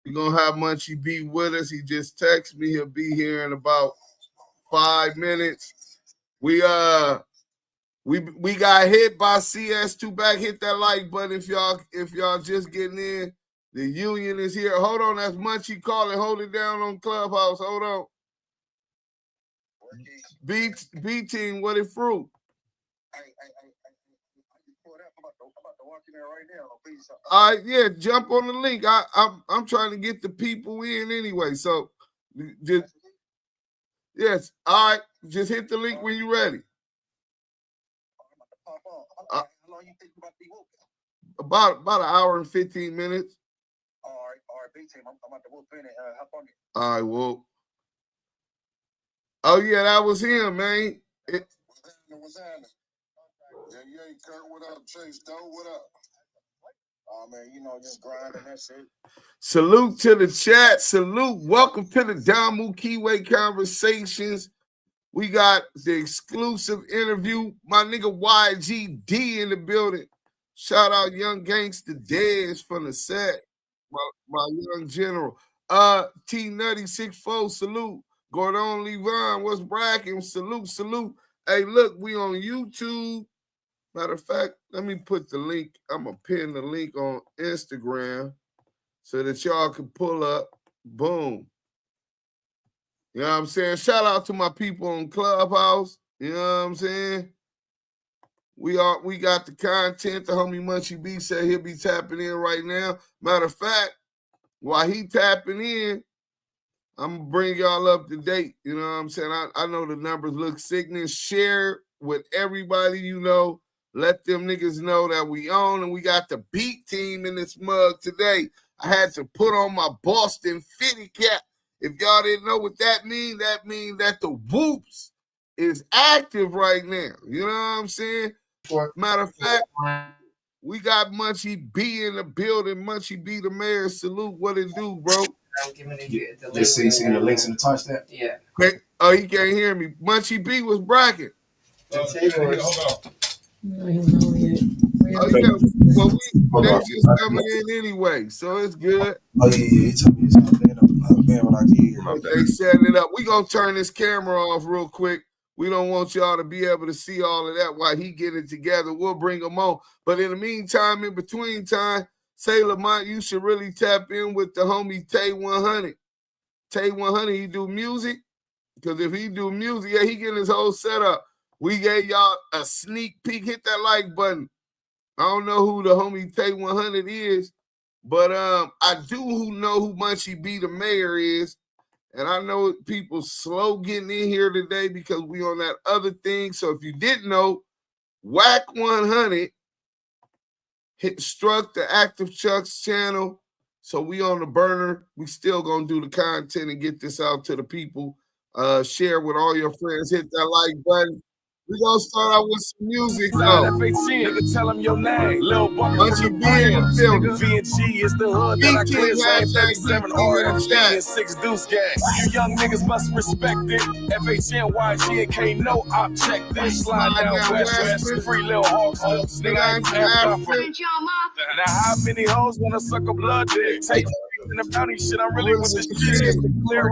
We're gonna have Munchie B with us. He just texted me. He'll be here in about 5 minutes. We got hit by CS2 back. Hit that like button if y'all just getting in. The union is here. Hold on, that's Munchie calling. Hold it down on Clubhouse. Hold on. B team, what it fruit? All right, yeah, jump on the link. I'm trying to get the people in anyway. So just yes, all right. Just hit the link when you're ready. How long you think about to be woke? About an hour and 15 minutes. All right, big team. I'm about to whoop in it. Hop on it. All right, well. Oh yeah, that was him, man. What's happening? Yeah, Kurt, what up? Chase, Doe, what up? Oh man, just grinding, that's it. Salute to the chat. Salute. Welcome to the Damu Kiwe Conversations. We got the exclusive interview. My nigga YGD in the building. Shout out Young Gangsta Dez from the set. My young general. T-Nutty 64, salute. Gordon Levon, what's bracking? Salute. Hey, look, we on YouTube. Matter of fact, let me put the link. I'm going to pin the link on Instagram so that y'all can pull up. Boom. You know what I'm saying? Shout out to my people on Clubhouse. You know what I'm saying? We got the content. The homie Munchie B said he'll be tapping in right now. Matter of fact, while he tapping in, I'm going to bring y'all up to date. You know what I'm saying? I know the numbers look sickening. Share with everybody you know. Let them niggas know that we own, and we got the beat team in this mug today. I had to put on my Boston Fitty cap. If y'all didn't know what that means that the Whoops is active right now. You know what I'm saying? Matter of fact, we got Munchie B in the building. Munchie B, the mayor. Salute. What it do, bro? Let's see the links in the touchdown. Yeah. Oh, he can't hear me. Munchie B was bracking. Hold on. Well, they just coming in anyway, so it's good. Oh yeah. It's when I get here. They setting it up. We gonna turn this camera off real quick. We don't want y'all to be able to see all of that while he get it together. We'll bring them on. But in the meantime, in between time, say Lamont, you should really tap in with the homie Tay 100. Tay 100, he do music. Because if he do music, yeah, he getting his whole setup. We gave y'all a sneak peek. Hit that like button. I don't know who the homie Tay 100 is, but I do know who Munchie B the mayor is. And I know people slow getting in here today because we on that other thing. So if you didn't know, Wack 100 struck the Active Chucks channel. So we on the burner. We still gonna do the content and get this out to the people. Share with all your friends. Hit that like button. We're going to start out with some music, though. Nigga, tell him your name. Lil' Munchie B in the building. VNG is the hood that I clear. 37 RFG and 6 Duse gang. You young niggas must respect it. FHN, YG, and K, no op, check this. Slide down west, free Lil' Hawks. Nigga, I ain't from. Now, how many hoes want to suck a blood dick? Take in the bounty shit, I'm really with the shit. Clear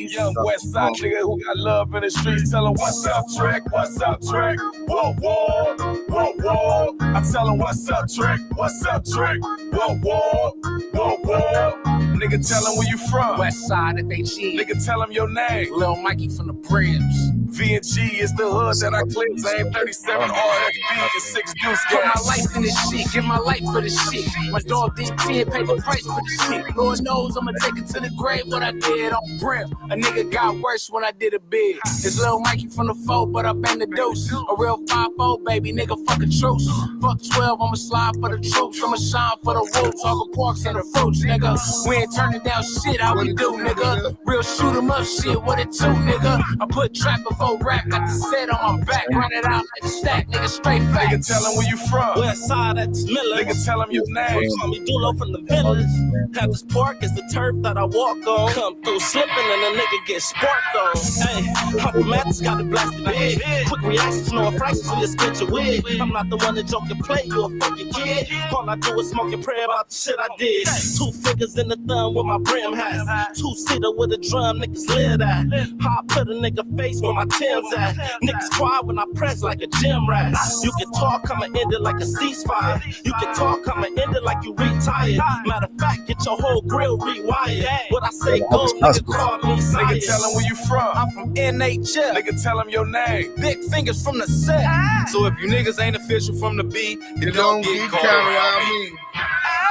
young West Side nigga who got love in the streets. Tell him what's up, Trick? What's up, Trick? Whoa, whoa, whoa, whoa. I tell him what's up, Trick? What's up, Trick? Whoa, whoa, whoa, whoa. Nigga, tell him where you from. West Side FHE. Nigga, tell him your name. Lil Mikey from the Bribs. VNG is the hood that I clear. Same 37 RFB and 6 Duse Put my life in this shit, give my life for this shit. My dog did 10, pay the price for this shit. Lord knows I'ma take it to the grave what I did on Brim. A nigga got worse when I did a bid. It's Lil Mikey from the 4, but I bang the deuce. A real 5-0, baby, nigga, fuck a truce. Fuck 12, I'ma slide for the troops. I'ma shine for the wolves, all the parks and the fruits, nigga. We ain't turning down shit, how we do, nigga. Real shoot 'em up shit, what it do, nigga. I put trapper 4 rap, got the set on my back, run it out like a stack, nigga, straight facts. Nigga, tell him where you from. West side at the Miller. Nigga, tell him your name. Call me Dulo from the village. Have this park is the turf that I walk on. Come through slipping and a nigga get sparked on. Hey, I'm from Mathis, got it blasted big. Quick reactions, no fractions, so you spit your wig. I'm not the one that joke and play, you a fucking kid. All I do is smoke and pray about the shit I did. 2 fingers in the thumb with my brim has. 2-seater with a drum, niggas live at. How I put a nigga face where my Tim's at. Niggas cry when I press like a gym rat. You can talk, I'ma end it like a ceasefire. You can talk, I'ma end it like you retired. Matter of fact, get your whole grill rewired. What I say go, nigga call me sire. Nigga, tell him where you from. I'm from NHF. Nigga, tell him your name. Big fingers from the set. So if you niggas ain't official from the B, You don't get counted on me.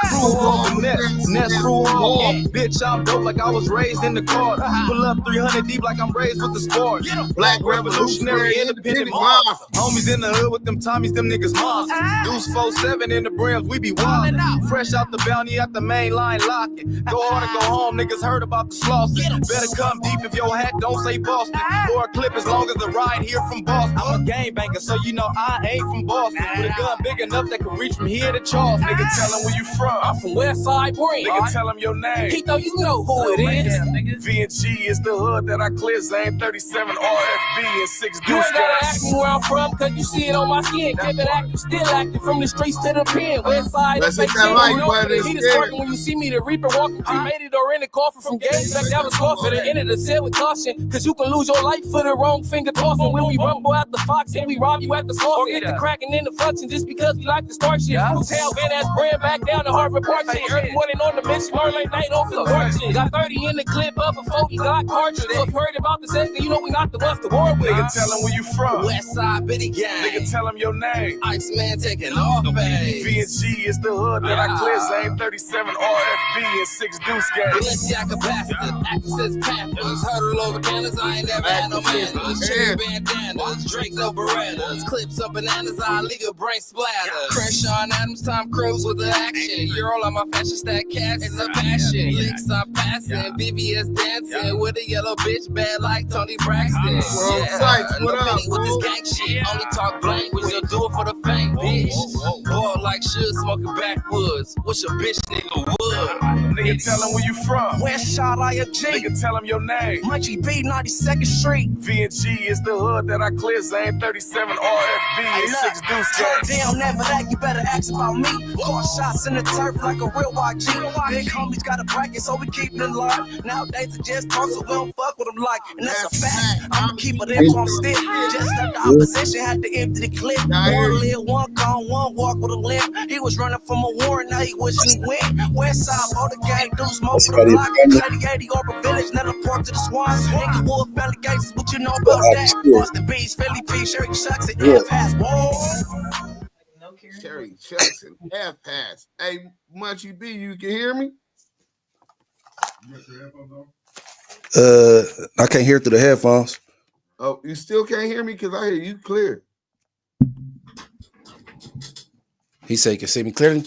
Fruit on Nest fruit on. Bitch, I'm dope like I was raised in the car. Pull up 300 deep like I'm raised with the sport. Black revolutionary, independent mob. Homies in the hood with them Tommies, them niggas monsters. Duse 4-7 in the brims, we be wildin'. Fresh out the bounty at the main line locking. Go hard or go home, niggas heard about the Slauson. Better come deep if your hat don't say Boston. Or a clip as long as the ride here from Boston. I'm a gangbanger, so you know I ain't from Boston. With a gun big enough that can reach from here to Charleston. Nigga, tell him where you from. I'm from West Side Green. Nigga, tell him your name. He know you know who it is. V&G is the hood that I clear. Zane 37 RFB and 6 You Duse ain't gotta gas. ask me where I'm from, cause you see it on my skin. Keep it active, still active, from the streets to the pen. West Side, Let's hit that like button. he just working when you see me, the Reaper walking, cremated or in the coffin from games back that was coffin. The end of the set with caution, cause you can lose your life for the wrong finger tossing. When we rumble at the Fox and we rob you at the source, or get the cracking in the function just because we like to start shit. Hotel, Van Ass brand back down to Harvard Park shit. Early morning on the mission, learn late night over the work shit. Got 30 in the clip up before we got cartridge. So if you heard about the second, you know we not the ones to war with. Nigga, tell him where you from. West Side Bitty Gang. Nigga, tell him your name. Iceman taking off base. V&G is the hood that I clear. Zane 37 RFB and 6 Duse gas. Balenciaga bastard, actors as Panthers. Hurdle over cannons, I ain't never had no manners. Cherry bandanas, Drake no Berettas. Clips of bananas, I leave your brain splatter. Crenshaw and Adams, Tom Cruise with the action. You're all on my fashion stack cash, it's a passion. Licks I'm passing, BBS dancing. With a yellow bitch bad like Tony Braxton. What up? With this gang shit, only talk blank, we still do it for the fame, bitch. Ball like should, smoking backwoods. What's your bitch nigga wood? Nigga, tell him where you from. West side IFG. Nigga, tell him your name. Munchie B, 92nd Street. V&G is the hood that I clear. Zane 37 RFB and 6 Duse Turn gas. down, never that, you better ask about me. Call shots in the turf like a real YG. Big homies got a bracket, so we keep it alive. Nowadays it just talk, so we don't fuck with them like. And that's a fact, I'ma keep it in on stick. Just like the opposition had to empty the clip. One live, one gone, one walk with a limp. He was running from a war, now he wishing he win. West side, all the gang do smoke for the block. 80 over village, now the port to the swans. Inglewood, family cases, what you know about that? Boston Beach, Philly P, Sherry Shucks, and F-Pass. Cherry Chucks and F-Pass. Hey, Munchie B, you can hear me? I can't hear through the headphones. Oh, you still can't hear me? Because I hear you clear. He said you can see me clearly.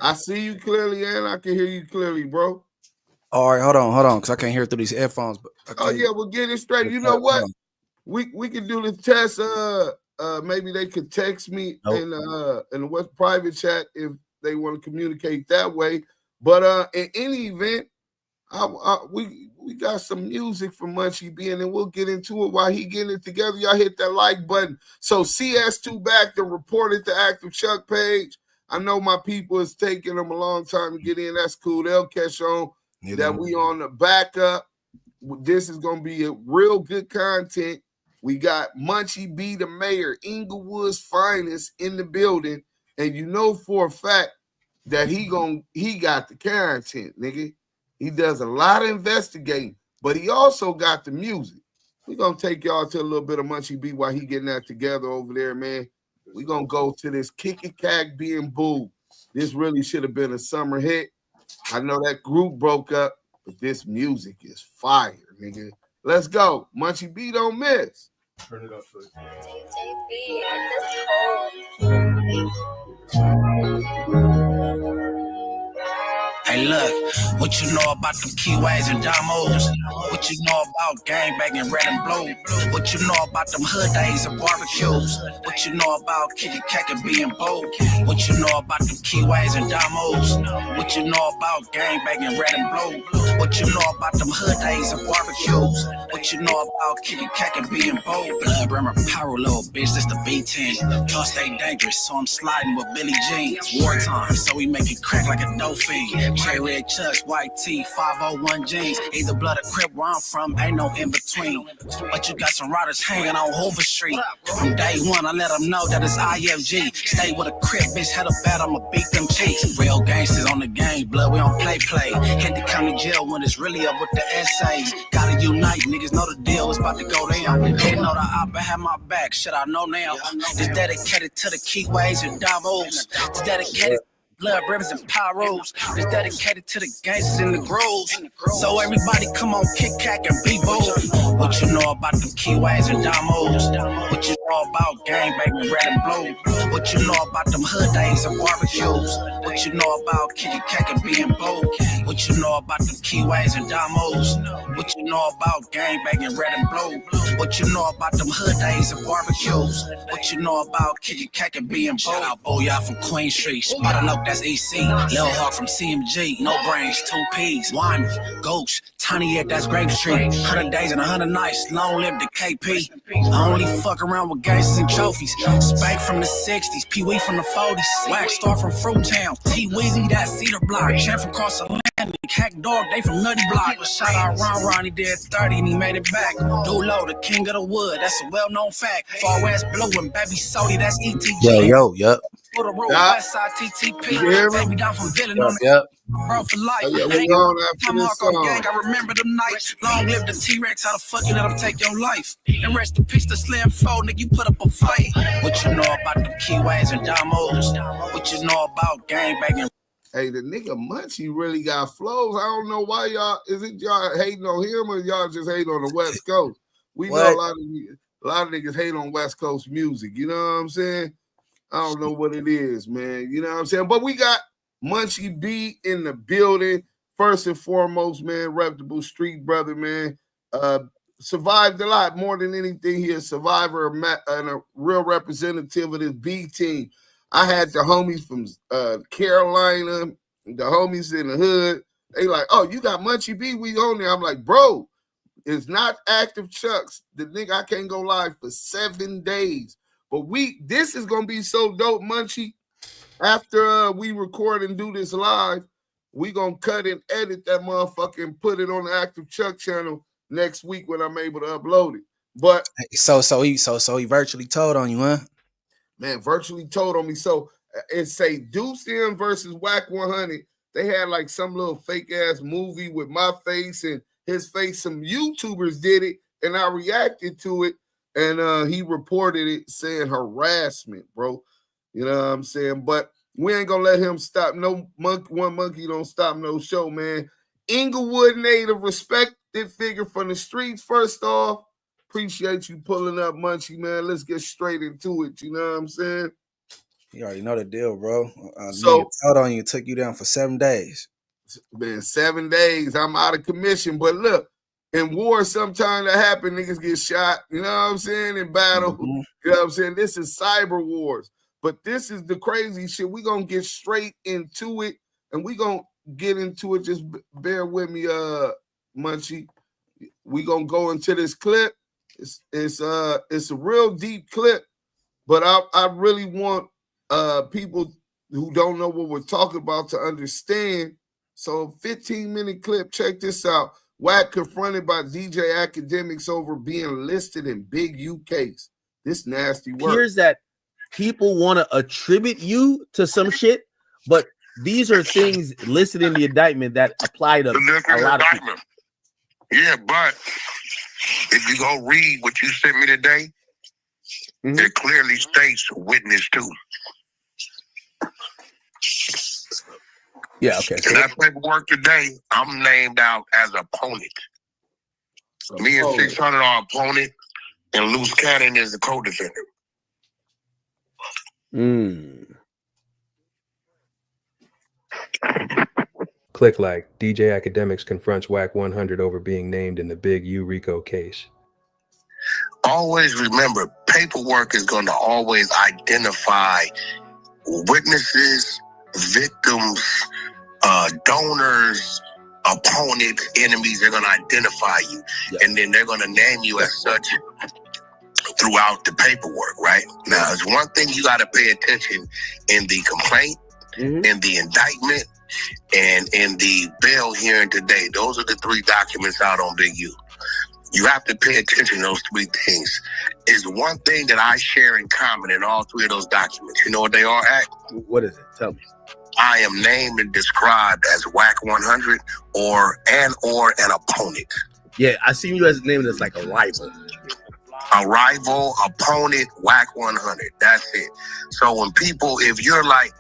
I see you clearly and I can hear you clearly, bro. All right, hold on, because I can't hear through these headphones. But Oh, yeah, we'll get it straight. You know what? We can do the test. Maybe they could text me in the West private chat if they want to communicate that way. But in any event, we got some music from Munchie B, and then we'll get into it while he getting it together. Y'all hit that like button. So CS2 back to reported the Active Chuck page. I know my people is taking them a long time to get in. That's cool. They'll catch on that we on the backup. This is going to be a real good content. We got Munchie B, the mayor, Inglewood's finest, in the building. And you know for a fact that he got the content, nigga. He does a lot of investigating, but he also got the music. We're going to take y'all to a little bit of Munchie B while he getting that together over there, man. We're going to go to this Kick It Cack being booed. This really should have been a summer hit. I know that group broke up, but this music is fire, nigga. Let's go. Munchie B don't miss. Turn it up, please. Hey, look, what you know about them Kiwes and Damos? What you know about gangbanging red and blue? What you know about them hood days and barbecues? What you know about kicking cack and being bold? What you know about them Kiwes and Damos? What you know about gangbanging red and blue? What you know about them hood days and barbecues? What you know about kicking cack and being bold? Blood brimmer power, little bitch, this the B10. Y'all stay dangerous, so I'm sliding with Billy Jeans. Wartime, so we make it crack like a dolphin. J-Red Chucks, white tee, 501 jeans. Either blood or Crip where I'm from, ain't no in between. But you got some riders hanging on Hoover Street. From day one, I let them know that it's IFG. Stay with a Crip, bitch, had a bat, I'ma beat them cheeks. Real gangsters on the game, blood, we don't play. Hit the county jail when it's really up with the essays. Gotta unite, niggas know the deal, it's about to go down. Didn't know the op, I had my back, shit I know now. It's dedicated to the Kiwes and Davos. It's dedicated blood ribbons and pyros. It's dedicated to the gangsters in the groves. So everybody come on, kick cack and be bold. What you know about them Kiwes and Damos? What you know about gangbanging red and blue? What you know about them hood days and barbecues? What you know about kicking cack and being bold? What you know about them Kiwes and Damos? What you know about gangbanging red and blue? What you know about them hood days and barbecues? What you know about kicking cack and being bold? Shout out Booyah from Queen Street, Spot Look, that's EC. Lil Hawk from CMG, no brains, 2 P's. Wine, Ghost, Tiny Head, that's Grape Street. 100 days and 100 nights, long live the KP. I only fuck around with gangsters and trophies. Spank from the 60s, Pee Wee from the 40s. Wax Star from Fruit Town, T Weezy, that Cedar Block. Champ from Cross Atlantic, Hack Dog, they from Nutty Block. Shout out Ron, he did 30 and he made it back. Dulo, the king of the wood, that's a well-known fact. Far West Blue and Baby Sody, that's ETG. Yep. For the road, West Side TTP. Baby down from Villain on the Yep. bro for life. Oh, yeah, we going after Come this Mark on song. gang, I remember them nights. Long live the T-Rex, how the fuck you let them take your life? And rest in peace to Slim Foe, nigga, you put up a fight. What you know about them Kiwes and Damos? What you know about gangbanging? Hey, the nigga Munchie really got flows. I don't know why y'all, is it y'all hating on him or y'all just hate on the West Coast? We know a lot of niggas hate on West Coast music, you know what I'm saying? I don't know what it is, man. You know what I'm saying? But we got Munchie B in the building. First and foremost, man, reputable street brother, man. Survived a lot more than anything. He a survivor and a real representative of this B team. I had the homies from Carolina, the homies in the hood. They like, oh, you got Munchie B, we on there. I'm like, bro, it's not active Chucks. The nigga, I can't go live for 7 days. But this is gonna be so dope, Munchie. After we record and do this live, we gonna cut and edit that motherfucker and put it on the Active Chuck channel next week when I'm able to upload it. But So he virtually told on you, huh? Man, virtually told on me. So it say Duse versus Wack 100. They had like some little fake ass movie with my face and his face. Some YouTubers did it, and I reacted to it. And he reported it saying harassment, bro. You know what I'm saying? But we ain't gonna let him stop. No one monkey don't stop no show, man. Inglewood native, respected figure from the streets. First off, appreciate you pulling up, Munchie, man. Let's get straight into it. You know what I'm saying? You already know the deal, bro. So told on you, took you down for 7 days. Man, 7 days. I'm out of commission. But look, in war, sometimes that happen, niggas get shot, you know what I'm saying, in battle. Mm-hmm. You know what I'm saying? This is cyber wars. But this is the crazy shit. We're going to get straight into it, and we're going to get into it. Just bear with me, Munchie. We're going to go into this clip. It's a real deep clip, but I really want people who don't know what we're talking about to understand. So 15-minute clip, check this out. Wack confronted by DJ academics over being listed in big UKs. This nasty work. Here's that people want to attribute you to some shit, but these are things listed in the indictment that apply to a lot of people. Yeah, but if you go read what you sent me today, it clearly states witness too. Yeah, okay. In that paperwork today, I'm named out as opponent. Me and 600 are opponent, and Loose Cannon is the co-defendant. Click like DJ Academics confronts Wack 100 over being named in the Big U Rico case. Always remember, paperwork is going to always identify witnesses, victims, donors, opponents, enemies. They're going to identify you, and then they're going to name you as such throughout the paperwork, right? Now, there's one thing you got to pay attention in the complaint, in the indictment, and in the bail hearing today. Those are the 3 documents out on Big U. You have to pay attention to those 3 things. Is one thing that I share in common in all 3 of those documents. You know what they are at? What is it? Tell me. I am named and described as Wack 100 or an opponent. Yeah, I seen you as named as like a rival. A rival, opponent, Wack 100. That's it. So when people, if you're like,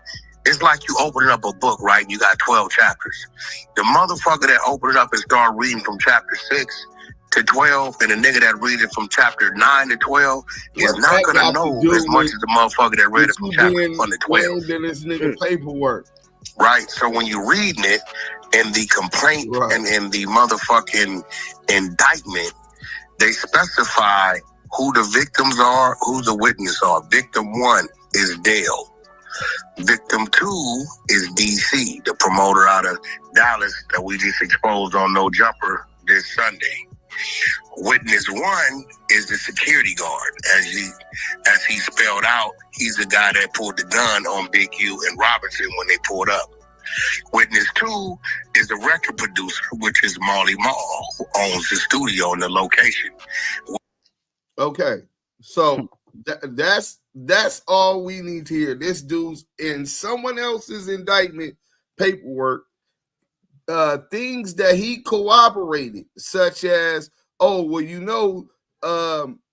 it's like you opening up a book, right? And you got 12 chapters. The motherfucker that opened it up and started reading from chapter 6 to 12, and the nigga that read it from chapter 9 to 12 is not gonna know as much as the motherfucker that read it from chapter 1 to 12. In this nigga paperwork. Right. So when you're reading it in the complaint and in the motherfucking indictment, they specify who the victims are, who the witnesses are. Victim 1 is Dale. Victim 2 is DC, the promoter out of Dallas that we just exposed on No Jumper this Sunday. Witness 1 is the security guard. As he spelled out, he's the guy that pulled the gun on Big U and Robinson when they pulled up. Witness 2 is the record producer, which is Marley Marl, who owns the studio and the location. Okay, so that's all we need to hear. This dude's in someone else's indictment paperwork. Things that he corroborated, such as, oh, well, you know,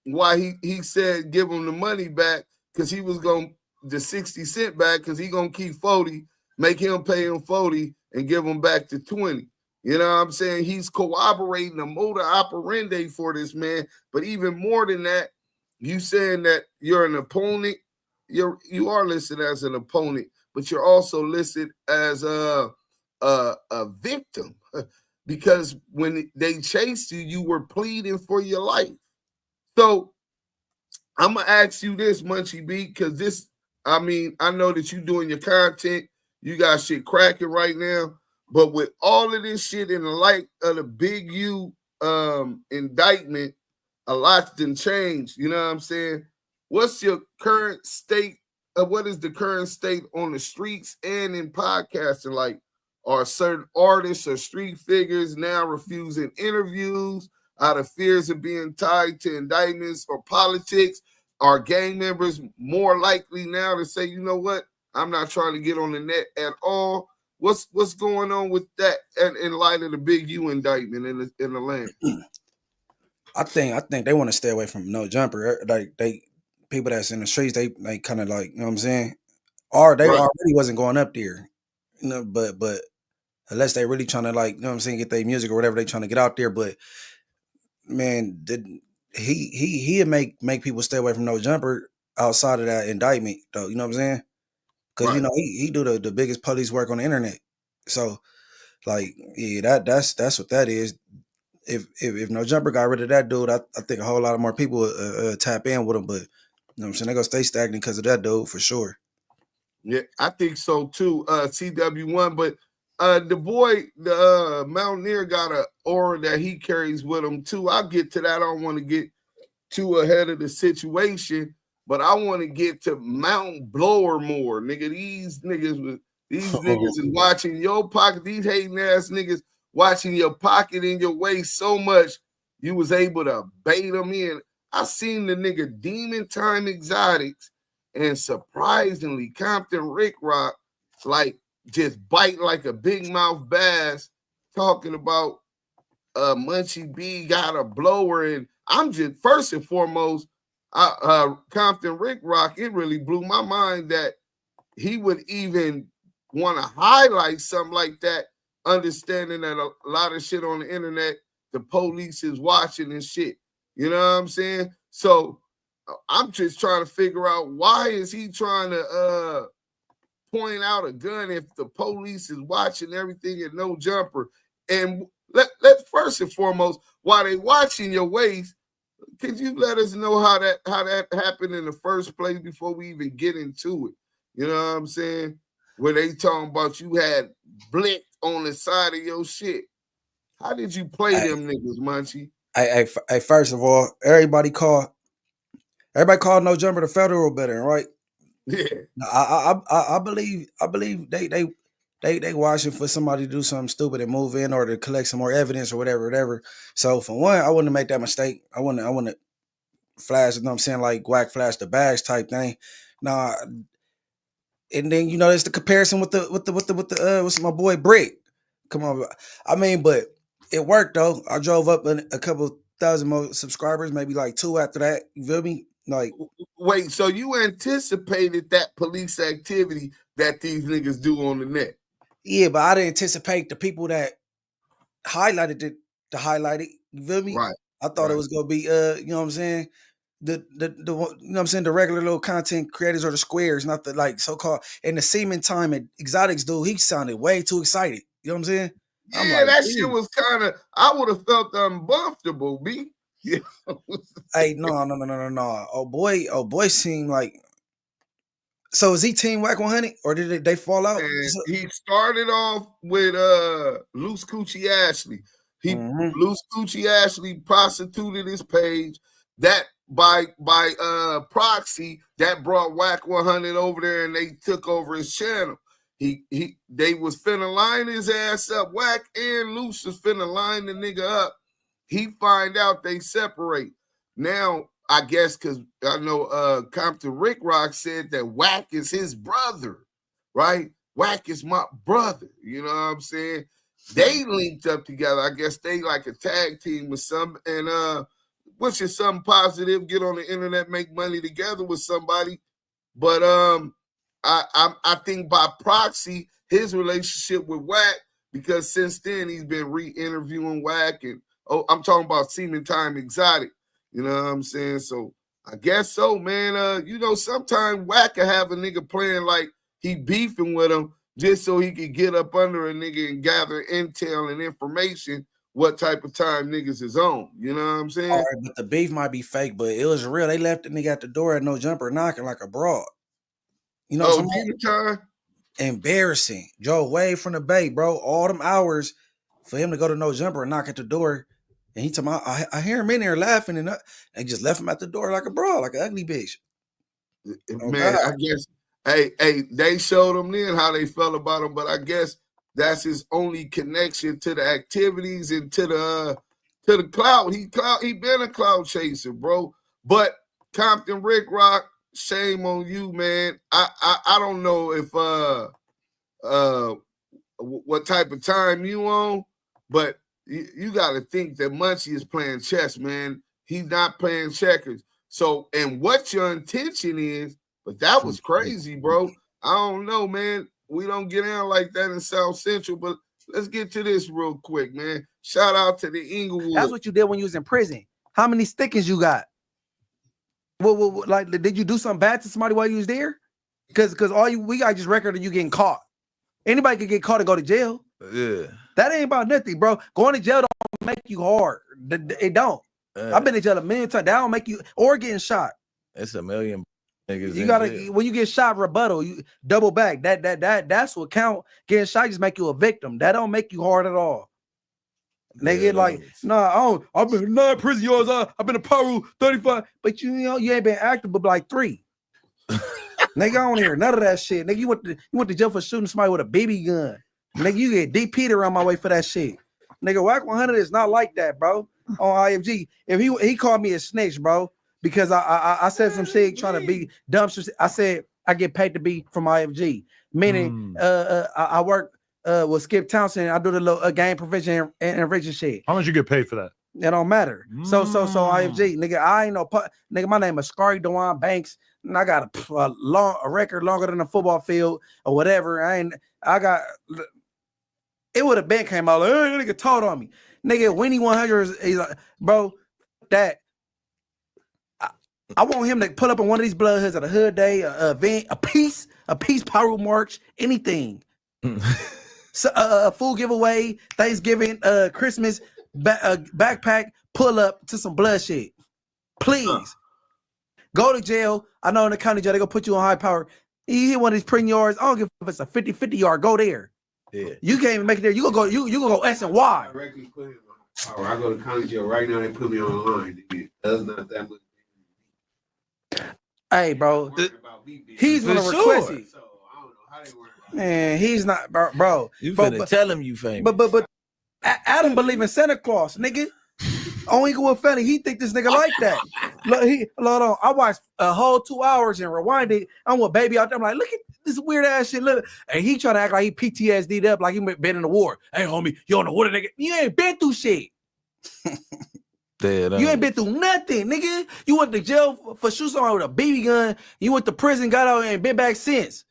why he said give him the money back, because he was going the 60 cent back, because he gonna keep 40, make him pay him 40 and give him back the 20. You know what I'm saying? He's corroborating a modus operandi for this man. But even more than that, you saying that you're an opponent, you are listed as an opponent, but you're also listed as a victim, because when they chased you, you were pleading for your life. So I'm gonna ask you this, Munchie B, because this, I mean, I know that you're doing your content, you got shit cracking right now, but with all of this shit in the light of the Big U indictment, a lot's done changed. You know what I'm saying? What's your current state? What is the current state on the streets and in podcasting? Like, are certain artists or street figures now refusing interviews out of fears of being tied to indictments or politics? Are gang members more likely now to say, you know what, I'm not trying to get on the net at all? What's going on with that in light of the Big U indictment in the land? I think they want to stay away from No Jumper. Like, they people that's in the streets, they kind of like, you know what I'm saying? Or they already wasn't going up there, you know. But unless they really trying to, like, you know what I'm saying, get their music or whatever they trying to get out there. But man, he'd make people stay away from No Jumper outside of that indictment, though. You know what I'm saying? Because you know he do the biggest police work on the internet. So, like, yeah, that's what that is. If No Jumper got rid of that dude, I think a whole lot of more people would tap in with him. But you know what I'm saying, they're gonna stay stagnant because of that dude for sure. Yeah, I think so too. CW1, but the boy, the Mountaineer, got an aura that he carries with him too. I'll get to that. I don't want to get too ahead of the situation, but I want to get to Mount Blower more, nigga. These niggas is watching your pocket. These hating ass niggas watching your pocket and your waist so much you was able to bait them in. I seen the nigga Demontime Exotics and surprisingly Compton Ricc, like, just bite like a big mouth bass, talking about Munchie B got a blower. And I'm just, first and foremost, Compton Ricc, it really blew my mind that he would even want to highlight something like that, understanding that a lot of shit on the internet, the police is watching and shit. You know what I'm saying? So I'm just trying to figure out, why is he trying to point out a gun if the police is watching everything and no jumper? And let's first and foremost, while they watching your waist, could you let us know how that happened in the first place before we even get into it? You know what I'm saying? Where they talking about you had blick on the side of your shit. How did you play them niggas, Munchie? Hey, first of all, everybody called No Jumper the federal better, right? Yeah. I believe they watching for somebody to do something stupid and move in or to collect some more evidence or whatever. So for one, I wouldn't make that mistake. I wouldn't flash, you know what I'm saying, like Wack flash the bags type thing. Nah, and then there's the comparison with my boy Brick. Come on, I mean, but it worked though. I drove up a couple thousand more subscribers, maybe like 2 after that. You feel me? Like, wait, so you anticipated that police activity that these niggas do on the net? Yeah, but I didn't anticipate the people that highlighted it to highlight it. You feel me? Right. I thought it was gonna be you know what I'm saying? The you know what I'm saying, the regular little content creators or the squares, not the like so-called. And the Demontime and Exotics dude, he sounded way too excited. You know what I'm saying? Yeah, like, that shit was kind of, I would have felt uncomfortable, B. Yeah. Hey, no. Oh boy seemed like, so is he Team Wack 100 or did they fall out? And he started off with Loose Coochie Ashley. Loose Coochie Ashley prostituted his page. That by proxy, that brought Wack 100 over there and they took over his channel. They was finna line his ass up. Wack and Loose was finna line the nigga up. He find out they separate. Now, I guess because I know Compton Ricc said that Wack is his brother, right? Wack is my brother. You know what I'm saying? They linked up together. I guess they like a tag team with some, and which is something positive. Get on the internet, make money together with somebody. But I think by proxy, his relationship with Wack, because since then he's been re-interviewing Wack, and I'm talking about Demontime Exotic. You know what I'm saying? So I guess so, man. Sometimes Wack can have a nigga playing like he beefing with him just so he could get up under a nigga and gather intel and information what type of time niggas is on. You know what I'm saying? All right, but the beef might be fake, but it was real. They left the nigga at the door at No Jumper knocking like a broad. You know what I'm saying? Embarrassing. Drove way from the Bay, bro. All them hours for him to go to No Jumper and knock at the door. And he told me, I hear him in there laughing, and they just left him at the door like a broad, like an ugly bitch. Man, I guess, hey, they showed him then how they felt about him, but I guess that's his only connection to the activities and to the cloud. He been a cloud chaser, bro. But Compton Ricc, shame on you, man. I don't know if what type of time you on, but you got to think that Munchie is playing chess, man. He's not playing checkers. So, and what your intention is, but that was crazy, bro. I don't know, man. We don't get in like that in South Central, but let's get to this real quick, man. Shout out to the Inglewood. That's what you did when you was in prison. How many stickers you got? Well, like, did you do something bad to somebody while you was there? Because we got just record of you getting caught. Anybody could get caught and go to jail. Yeah. That ain't about nothing, bro. Going to jail don't make you hard. It don't. I've been in jail a million times. That don't make you, or getting shot. It's a million niggas. You gotta, when you get shot, rebuttal, you double back. That's what count. Getting shot just make you a victim. That don't make you hard at all. Nigga, like, nah, I've been 9 prison yards. I've been a Peru 35, but you ain't been active but like 3. Nigga, I don't hear none of that shit. Nigga, you went to jail for shooting somebody with a BB gun. Nigga, you get DP'd around my way for that shit. Nigga, Wack 100 is not like that, bro. On IFG, if he called me a snitch, bro, because I said some shit trying to be dumb. I said I get paid to be from IFG, meaning I work with Skip Townsend. I do the little game provision and enriching shit. How much you get paid for that? It don't matter. So IFG, nigga, I ain't no nigga. My name is Scary Dewan Banks, and I got a record longer than a football field or whatever. It would have been came out like, hey, nigga told on me. Nigga, Winnie 100 is like, bro, that I want him to pull up on one of these blood hoods at a hood day, a event, a peace pyro march, anything. So, a food giveaway, Thanksgiving, Christmas, backpack, pull up to some blood shit. Please. Go to jail. I know in the county jail, they're going to put you on high power. You hit one of these prison yards. I don't give if it's a 50-50 yard. Go there. Yeah. You can't even make it there. You gonna go S and Y. I go to county jail right now. They put me online. That's not that much. Hey, bro. He's gonna request it. So I don't know how they work. Man, he's not, bro. You finna tell him you famous. But Adam believe in Santa Claus, nigga. On Inglewood Family, he think this nigga like that. Hold on. I watched a whole 2 hours and rewinded. I'm with baby out there. I'm like, look at this weird ass shit. Look, and he trying to act like he PTSD'd up, like he been in the war. Hey, homie, you on the water, nigga? You ain't been through shit. You ain't been through nothing, nigga. You went to jail for shooting someone with a BB gun. You went to prison, got out, and been back since.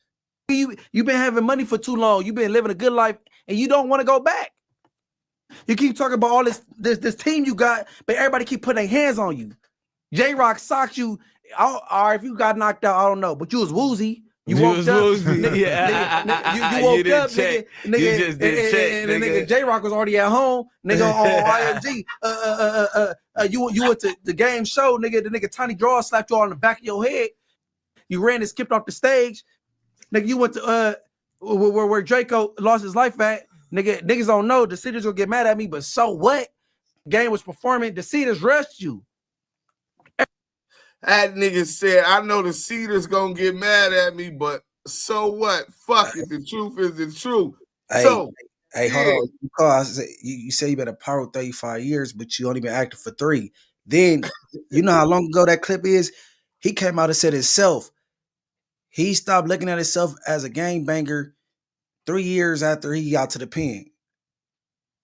You been having money for too long. You been living a good life, and you don't want to go back. You keep talking about all this team you got, but everybody keep putting their hands on you. J-Rock socked you. Or if you got knocked out, I don't know. But you was woozy. You woke up. Nigga, Yeah. you woke up, check. nigga. You just did check, and nigga J-Rock was already at home. Nigga on IMG. You went to the game show, nigga. The nigga Tiny Draw slapped you all on the back of your head. You ran and skipped off the stage. Nigga, you went to where Draco lost his life at. Niggas don't know. The Cedars will get mad at me, but so what? Game was performing. The Cedars rushed you. That nigga said, I know the Cedars gonna get mad at me, but so what? Fuck it. The truth is the truth. Hey, hold on. You say you been a power 35 years, but you only been active for 3. Then, you know how long ago that clip is? He came out and said himself, he stopped looking at himself as a gangbanger 3 years after he got to the pen.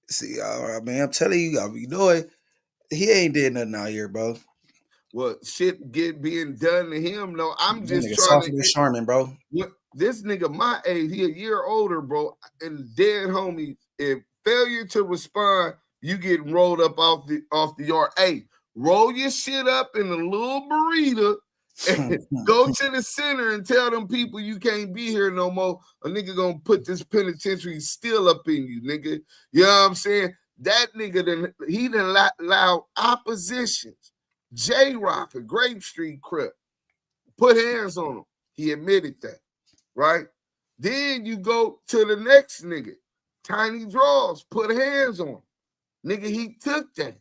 See, I mean, I'm telling you, you know it. He ain't did nothing out here, bro. Well, shit being done to him. No, I'm just trying to get Charmin, bro. This nigga my age, he a year older, bro. And dead homie, if failure to respond, you get rolled up off the yard. Hey, roll your shit up in a little burrito and go to the center and tell them people you can't be here no more. A nigga gonna put this penitentiary still up in you, nigga. You know what I'm saying? That nigga he done allow oppositions. J-Rock, a Grape Street Crip, put hands on him. He admitted that, right? Then you go to the next nigga, Tiny Draws, put hands on him. Nigga, he took that.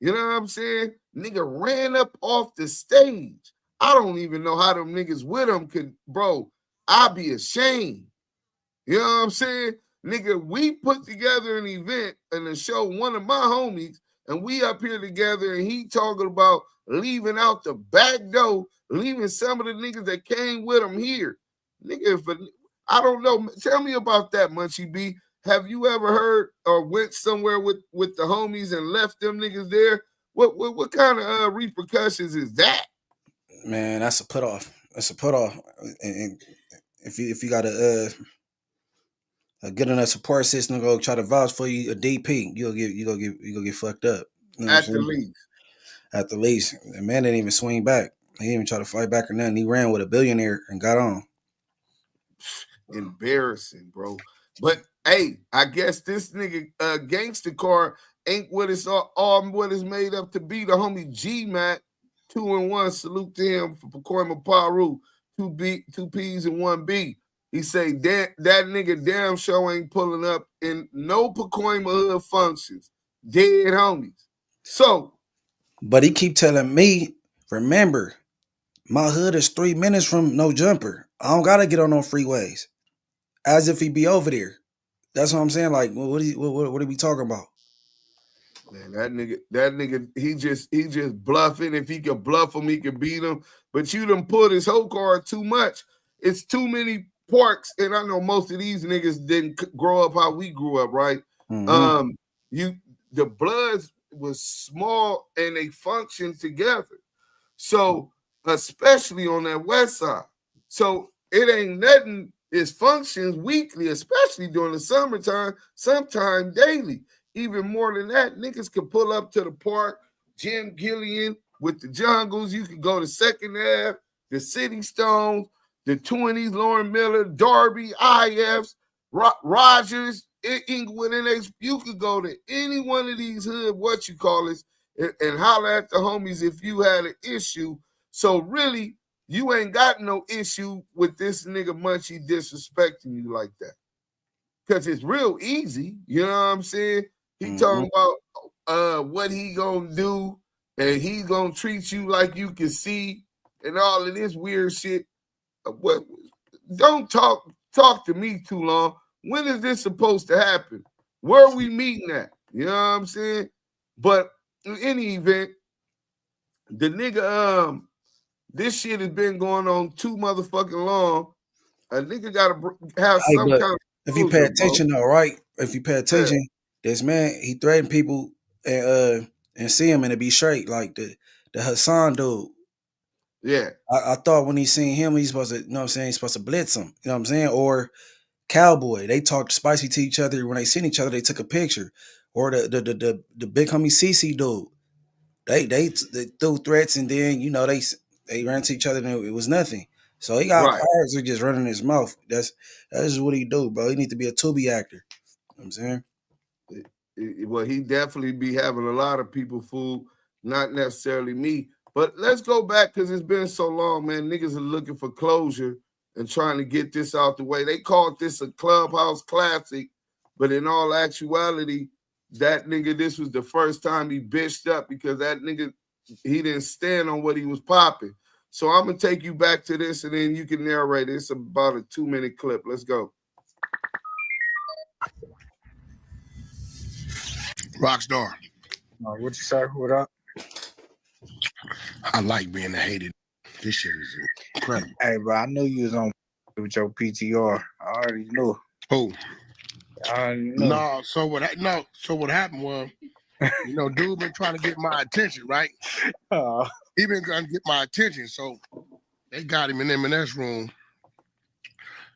You know what I'm saying? Nigga ran up off the stage. I don't even know how them niggas with him could, bro. I'd be ashamed. You know what I'm saying? Nigga, we put together an event and to show one of my homies, and we up here together, and he talking about leaving out the back door, leaving some of the niggas that came with him here. Nigga, I don't know. Tell me about that, Munchie B. Have you ever heard or went somewhere with the homies and left them niggas there? What kind of repercussions is that? Man, that's a put off. That's a put off. And if you got a good enough support system to go try to vouch for you, a DP, you go get fucked up. You know At the least. At the least. The man didn't even swing back. He didn't even try to fight back or nothing. He ran with a billionaire and got on. Embarrassing, bro. But hey, I guess this nigga gangster car ain't what it's all what it's made up to be. The homie G-Mac, 2-1. Salute to him for Pacoima Paru. 2 P's and 1 B. He say that nigga damn show ain't pulling up in no Pacoima hood functions. Dead homies. So, but he keep telling me, remember, my hood is 3 minutes from no jumper. I don't gotta get on no freeways. As if he be over there. That's what I'm saying. Like, what are we talking about? Man, that nigga, he just bluffing. If he could bluff him, he could beat him. But you done put his whole card too much. It's too many parks, and I know most of these niggas didn't grow up how we grew up, right? Mm-hmm. The Bloods was small and they functioned together. So, especially on that west side. So it ain't nothing. It functions weekly, especially during the summertime, sometime daily. Even more than that, niggas could pull up to the park, Jim Gillian, with the Jungles. You could go to Second Ave, the City Stones, the 20s, Lauren Miller, Darby, IFs, Rogers, Inglewood, and you could go to any one of these hood, and holler at the homies if you had an issue. So really, you ain't got no issue with this nigga Munchie disrespecting you like that. Because it's real easy. You know what I'm saying? He talking about what he gonna do, and he gonna treat you like you can see, and all of this weird shit. Don't talk to me too long. When is this supposed to happen? Where are we meeting at? You know what I'm saying? But in any event, the nigga, this shit has been going on too motherfucking long. A nigga gotta have some kind of. If you pay attention, though, right? If you pay attention, this man, he threatened people and see him and it be straight, like the Hassan dude. Yeah. I thought when he seen him, he's supposed to, you know what I'm saying, he's supposed to blitz him. You know what I'm saying? Or Cowboy. They talked spicy to each other. When they seen each other, they took a picture. Or the big homie CC dude. They threw threats and then, you know, they ran to each other and it was nothing. So he got cards are just running his mouth. That's just what he do, bro. He need to be a Tubi actor. You know what I'm saying? Well, he definitely be having a lot of people fooled, not necessarily me. But let's go back because it's been so long, man. Niggas are looking for closure and trying to get this out the way. They called this a Clubhouse classic, but in all actuality, that nigga, this was the first time he bitched up because that nigga, he didn't stand on what he was popping. So I'm going to take you back to this and then you can narrate it. It's about a 2-minute clip. Let's go. Rockstar. What you say? What up? I like being hated. This shit is incredible. Hey, bro, I knew you was on with your PTR. I already knew. Who? I already knew. No, so what happened was, you know, dude been trying to get my attention, right? He been trying to get my attention, so they got him in M&S room.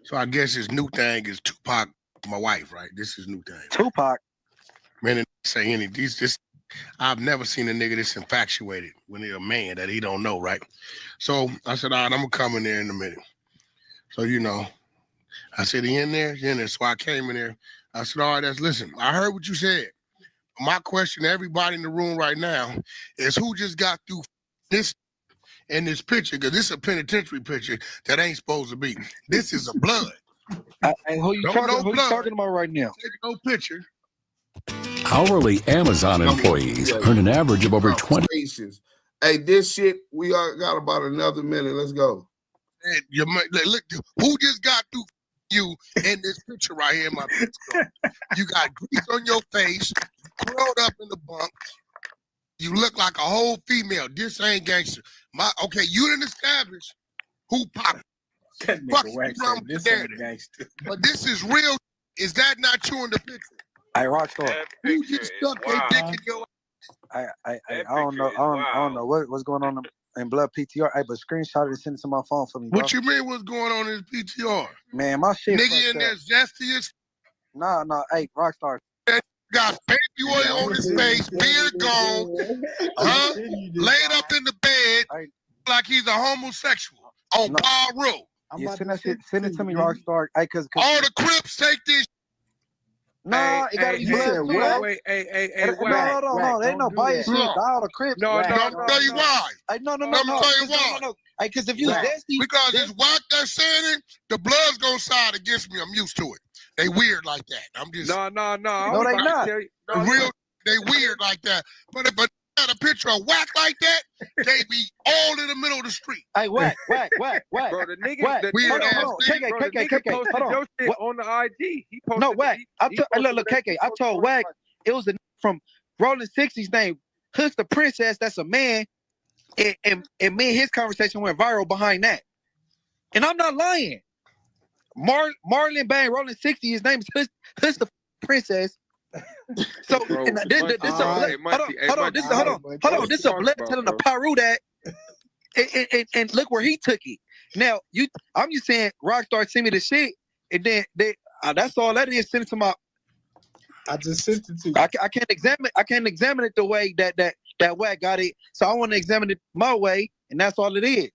So I guess his new thing is Tupac, my wife, right? This is new thing. Tupac? Man, they say any this. I've never seen a nigga this infatuated when they're a man that he don't know, right? So I said, all right, I'm gonna come in there in a minute. So, you know, I said, he in there? He in there. So I came in there. I said, all right, listen, I heard what you said. My question to everybody in the room right now is who just got through this in this picture? Because this is a penitentiary picture that ain't supposed to be. This is a blood. Hey, who you talking about right now? Take no picture. Hourly Amazon employees earn an average of over 20. Hey, this shit, we got about another minute. Let's go. Hey, look, who just got through you in this picture right here in my picture? You got grease on your face, curled up in the bunk. You look like a whole female. This ain't gangster. Okay, you didn't establish who popped. Fuck you, this ain't gangster. But this is real. Is that not you in the picture? Hey, Rockstar. Who just stuck their dick in your I don't know. I don't know what's going on in Blood PTR. Hey, but screenshot it and send it to my phone for me, bro. What you mean what's going on in his PTR? Man, my shit. Nigga in there zesty as. Nah. Hey, Rockstar. Got baby oil on his face, beard gone, laid up in the bed like he's a homosexual on Bar Road. Send it to me, Rockstar. Hey, cause all the Crips take this. No, it gotta be blood. Wait, hey, no, there ain't no bias shit. All the Crips. No, I'll tell you why. No. Let me tell you why. Hey, because if you zesty, because it's Wack that's saying it, the blood's gonna side against me. I'm used to it. They weird like that. I'm just no, they not. They weird like that. But if I had a picture of Wack like that, they be all in the middle of the street. Hey, Wack. Bro, the nigga, weird ass KK, posted your shit on the IG. He posted. No, Wack. Look, KK. I told Wack it was the from Rolling 60s name, Hush the Princess. That's a man, and me and his conversation went viral behind that. And I'm not lying. Marlon Bang, Rolling 60, his name is Hush the Princess. So hold on. This is a blood telling the Paru that, and look where he took it. Now I'm just saying, Rockstar send me the shit, and then that's all that is. Send it to my. I just sent it to you. I can't examine it the way that that Wack got it. So I want to examine it my way, and that's all it is.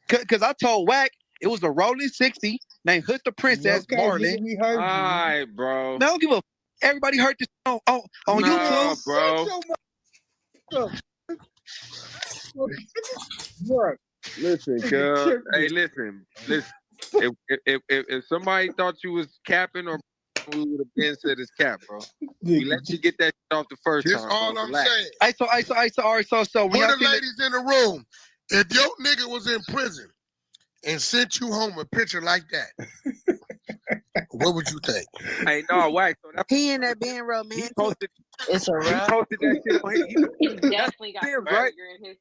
Cause I told Wack it was a rolling 60 named Hood the Princess Marlin. All right, bro. Now I don't give a. Everybody heard this on YouTube, bro. Listen, cuz. Hey, listen. If somebody thought you was capping, or we would have been said it's cap, bro. We let you get that shit off the first time. That's all I'm saying. All right, so for the ladies in the room, if your nigga was in prison and sent you home a picture like that, what would you think? Hey, no, Wack. So He in there being romantic. It's a wrap. He posted that shit on He definitely got him, right? In his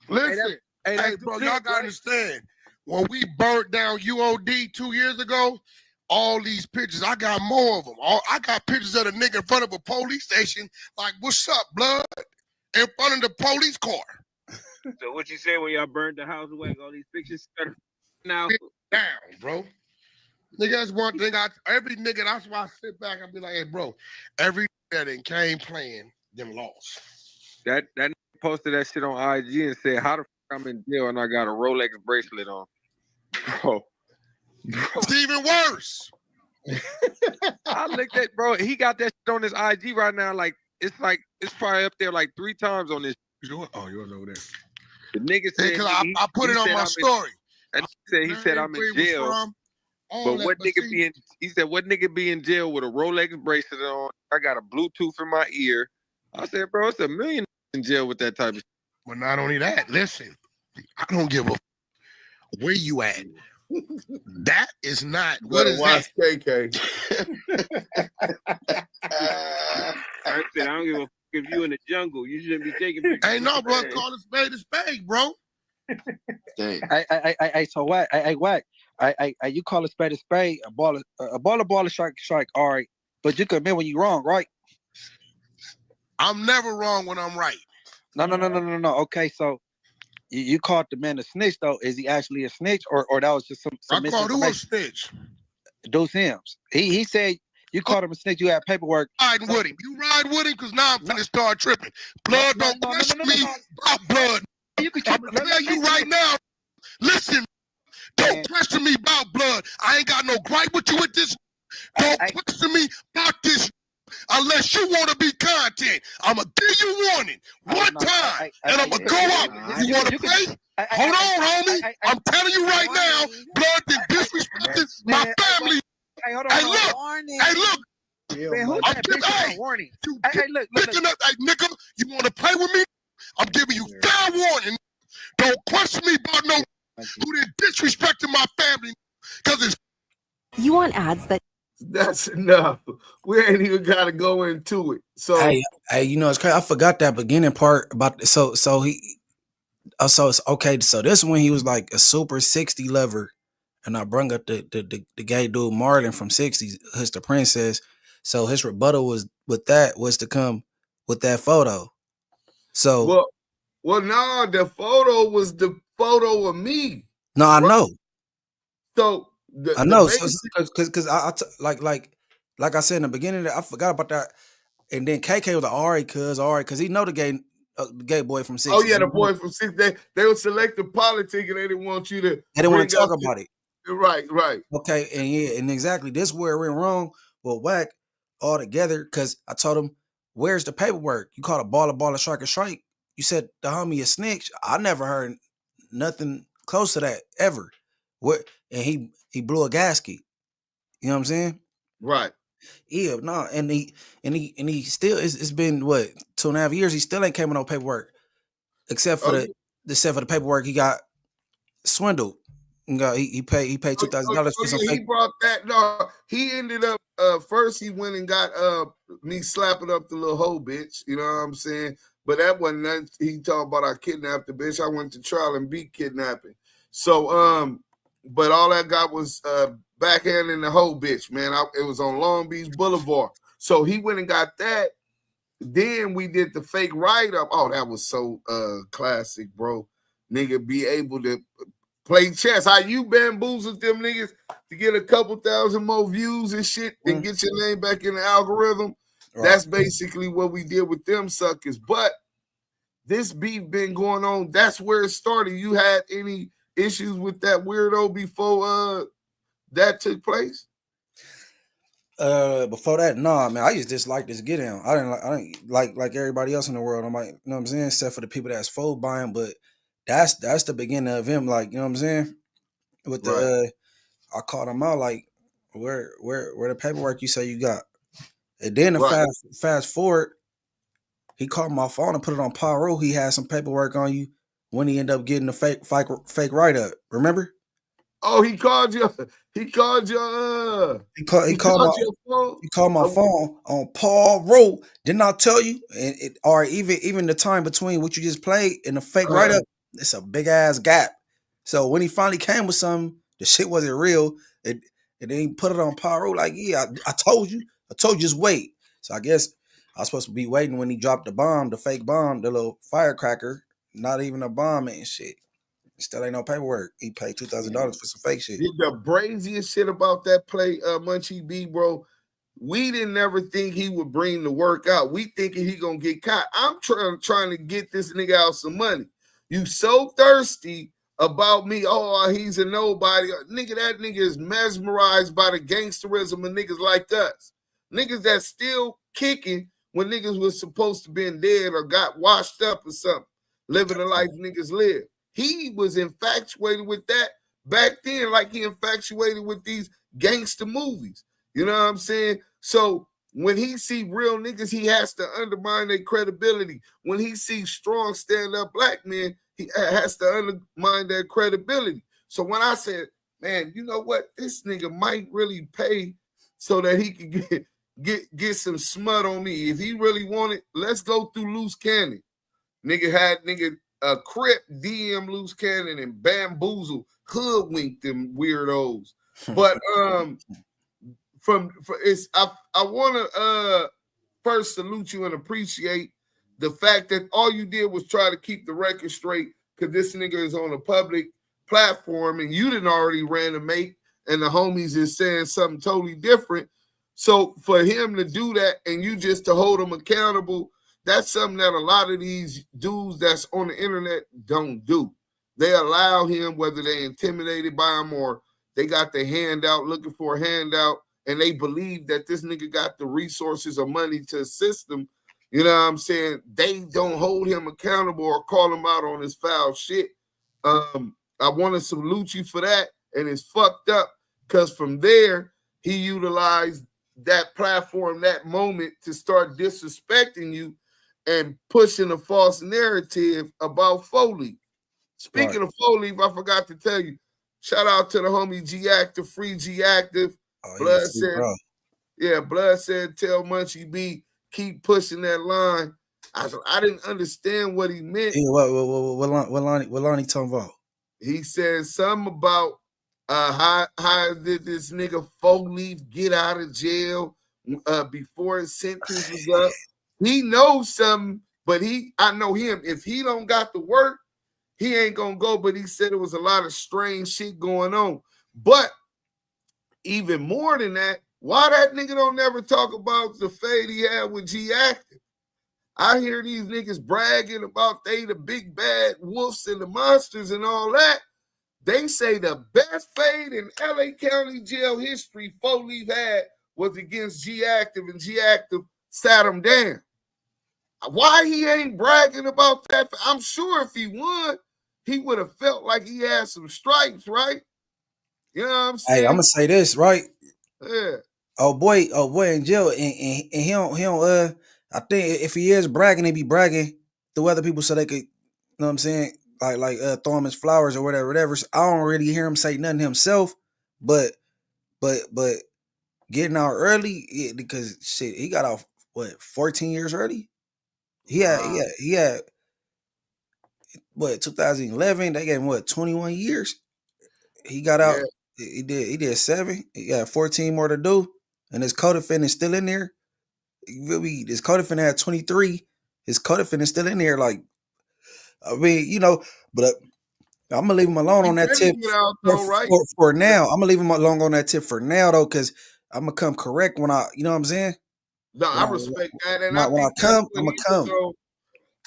Listen, hey, bro, y'all gotta understand. When we burnt down UOD 2 years ago, all these pictures, I got more of them. I got pictures of the nigga in front of a police station, like, what's up, blood? In front of the police car. So what you say when y'all burned the house away? All these pictures now down, bro. Nigga, that's one thing. Every nigga, that's why I sit back and be like, hey, bro, every nigga that came playing, them lost. That nigga posted that shit on IG and said, how the fuck I'm in jail and I got a Rolex bracelet on? Bro. It's even worse. I looked at, bro, he got that shit on his IG right now. Like it's probably up there like 3 times on this. Oh, yours over there. The nigga said, I put it on my story. And he said I'm in jail. But what nigga be in? He said, what nigga be in jail with a Rolex bracelet on? I got a Bluetooth in my ear. I said, bro, it's a million in jail with that type of shit. But not only that, listen, I don't give a where you at. That is not what is watch that? KK. I said, I don't give a fuck if you in the jungle. You shouldn't be taking pictures. Hey, no, bro, call a spade, bro. So Wack, Wack, you call a spade, a baller, strike. All right, but you can admit when you're wrong, right? I'm never wrong when I'm right. No. Okay, so you called the man a snitch, though. Is he actually a snitch, or that was just some I called who a snitch? Duse Sims. He said you called him a snitch. You had paperwork. Riding with him. You ride with him because now I'm finna start tripping. Blood don't question me about blood. I'm gonna tell you right now. Listen, don't question me about blood. I ain't got no gripe with you with this. Don't question me about this. Unless you want to be content, I'm going to give you warning one time, and I'm going to go out. You want to play? Hold on, homie. I'm telling you right now, blood been disrespecting my family. Hey, look. Man, who's that bitch warning? Look. Hey, nigga, you want to play with me? I'm giving you fair warning. Don't question me about no who did disrespecting my family, because it's. You want ads That's enough. We ain't even got to go into it. So hey, you know it's crazy. I forgot that beginning part about so it's okay. So this one he was like a super 60 lover, and I brung up the gay dude Marlon from 60s, Hus the Princess. So his rebuttal was to come with that photo. So well, no, the photo was the photo of me. No, I know. So. I know, because like I said in the beginning, I forgot about that, and then KK was like, all right, cause he know the gay boy from 60. Oh yeah, the boy from 60. They were selective politic, and they didn't want you to. They didn't want to talk about it. Right. Okay, and exactly this is where it went wrong with Wack altogether, because I told him, where's the paperwork? You called a baller, strike. You said the homie a snitch. I never heard nothing close to that ever. What? And he blew a gasket. You know what I'm saying? Right. Yeah, no, and he still it's been what 2.5 years. He still ain't came with no paperwork, except for the paperwork he got swindled. He paid $2,000 for some. He brought that. No, he ended up first. He went and got me slapping up the little hoe bitch. You know what I'm saying? But that wasn't nothing. He talking about I kidnapped the bitch. I went to trial and beat kidnapping. So but all I got was backhanding the whole bitch, man. It was on Long Beach Boulevard. So he went and got that. Then we did the fake write-up. Oh, that was so classic, bro. Nigga be able to play chess. How you bamboozled them niggas to get a couple thousand more views and shit and get your name back in the algorithm. That's basically what we did with them suckers. But this beef been going on. That's where it started. You had any issues with that weirdo before that took place? Before that, nah, man, I used to dislike this get down. I didn't like everybody else in the world. I'm like, you know what I'm saying, except for the people that's fold buying, but that's the beginning of him, like, you know what I'm saying? With the I called him out, like, where the paperwork you say you got? And then the fast forward, he called my phone and put it on Pyro. He had some paperwork on you when he ended up getting a fake write-up. Remember? Oh, he called you. He called my phone on Paul Rowe. Didn't I tell you? And or even the time between what you just played and the fake write-up, it's a big ass gap. So when he finally came with something, the shit wasn't real. And then he put it on Paul Rowe, like, yeah, I told you, just wait. So I guess I was supposed to be waiting when he dropped the bomb, the fake bomb, the little firecracker, not even a bomb and shit. Still ain't no paperwork. He paid $2,000 for some fake shit. The braziest shit about that play, Munchie B, bro, we didn't ever think he would bring the work out. We thinking he gonna get caught. I'm trying to get this nigga out some money. You so thirsty about me. Oh, he's a nobody. Nigga, that nigga is mesmerized by the gangsterism of niggas like us. Niggas that still kicking when niggas was supposed to been dead or got washed up or something. Living the life niggas live. He was infatuated with that back then, like he infatuated with these gangster movies. You know what I'm saying? So when he see real niggas, he has to undermine their credibility. When he sees strong stand-up black men, he has to undermine their credibility. So when I said, man, you know what? This nigga might really pay so that he can get some smut on me. If he really wanted, let's go through Loose Cannon. Nigga had a Crip DM Loose Cannon and bamboozle, hoodwink them weirdos. But I want to first salute you and appreciate the fact that all you did was try to keep the record straight, because this nigga is on a public platform and you didn't already ran a mate and the homies is saying something totally different. So for him to do that and you just to hold him accountable, that's something that a lot of these dudes that's on the internet don't do. They allow him, whether they're intimidated by him or they got their hand out looking for a handout, and they believe that this nigga got the resources or money to assist them. You know what I'm saying? They don't hold him accountable or call him out on his foul shit. I want to salute you for that. And it's fucked up because from there, he utilized that platform, that moment to start disrespecting you and pushing a false narrative about Foley. Speaking of Foley, I forgot to tell you, shout out to the homie G Active, free G Active. Blood said, tell Munchie B, keep pushing that line. I didn't understand what he meant. Yeah, what line he talking about? He said something about how did this nigga Foley get out of jail before his sentence was up. He knows something, but I know him. If he don't got the work, he ain't gonna go. But he said it was a lot of strange shit going on. But even more than that, why that nigga don't never talk about the fade he had with G Active? I hear these niggas bragging about they the big bad wolves and the monsters and all that. They say the best fade in LA County jail history Foley had was against G Active, and G Active sat him down. Why he ain't bragging about that? I'm sure if he won, he would have felt like he had some stripes, right? You know what I'm saying? Hey, I'm gonna say this, right? Yeah. Oh boy in jail, and he don't I think if he is bragging, he be bragging to other people so they could, you know what I'm saying, like throw him his flowers or whatever. So I don't really hear him say nothing himself, but getting out early, because shit, he got out 14 years early. He had what, 2011, they gave him 21 years. He got out. He did 7. He got 14 more to do, and his co-defendant still in there. His co-defendant had 23. His co-defendant still in there. Like, I mean, you know, but I'm gonna leave him alone on that tip for now. I'm gonna leave him alone on that tip for now, though, because I'm gonna come correct when you know what I'm saying. No, I respect that, and when I come, I'm gonna come.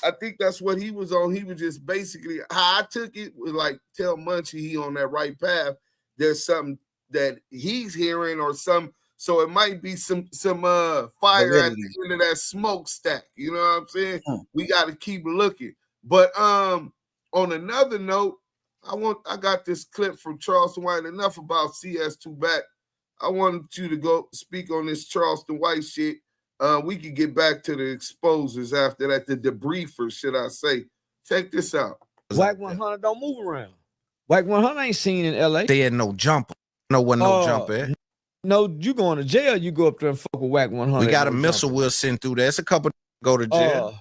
I think that's what he was on. He was just basically how I took it was like tell Munchie he on that right path. There's something that he's hearing or some, so it might be some fire at the end of that smokestack. You know what I'm saying? We got to keep looking. But on another note, I got this clip from Charleston White. Enough about CS2 back. I wanted you to go speak on this Charleston White shit. We could get back to the exposers after that, the debriefers, should I say. Check this out. Wack 100 don't move around. Wack 100 ain't seen in LA. They had no jumper. No jumper. No, you going to jail, you go up there and fuck with Wack 100. We got a missile we'll send through there. It's a couple go to jail.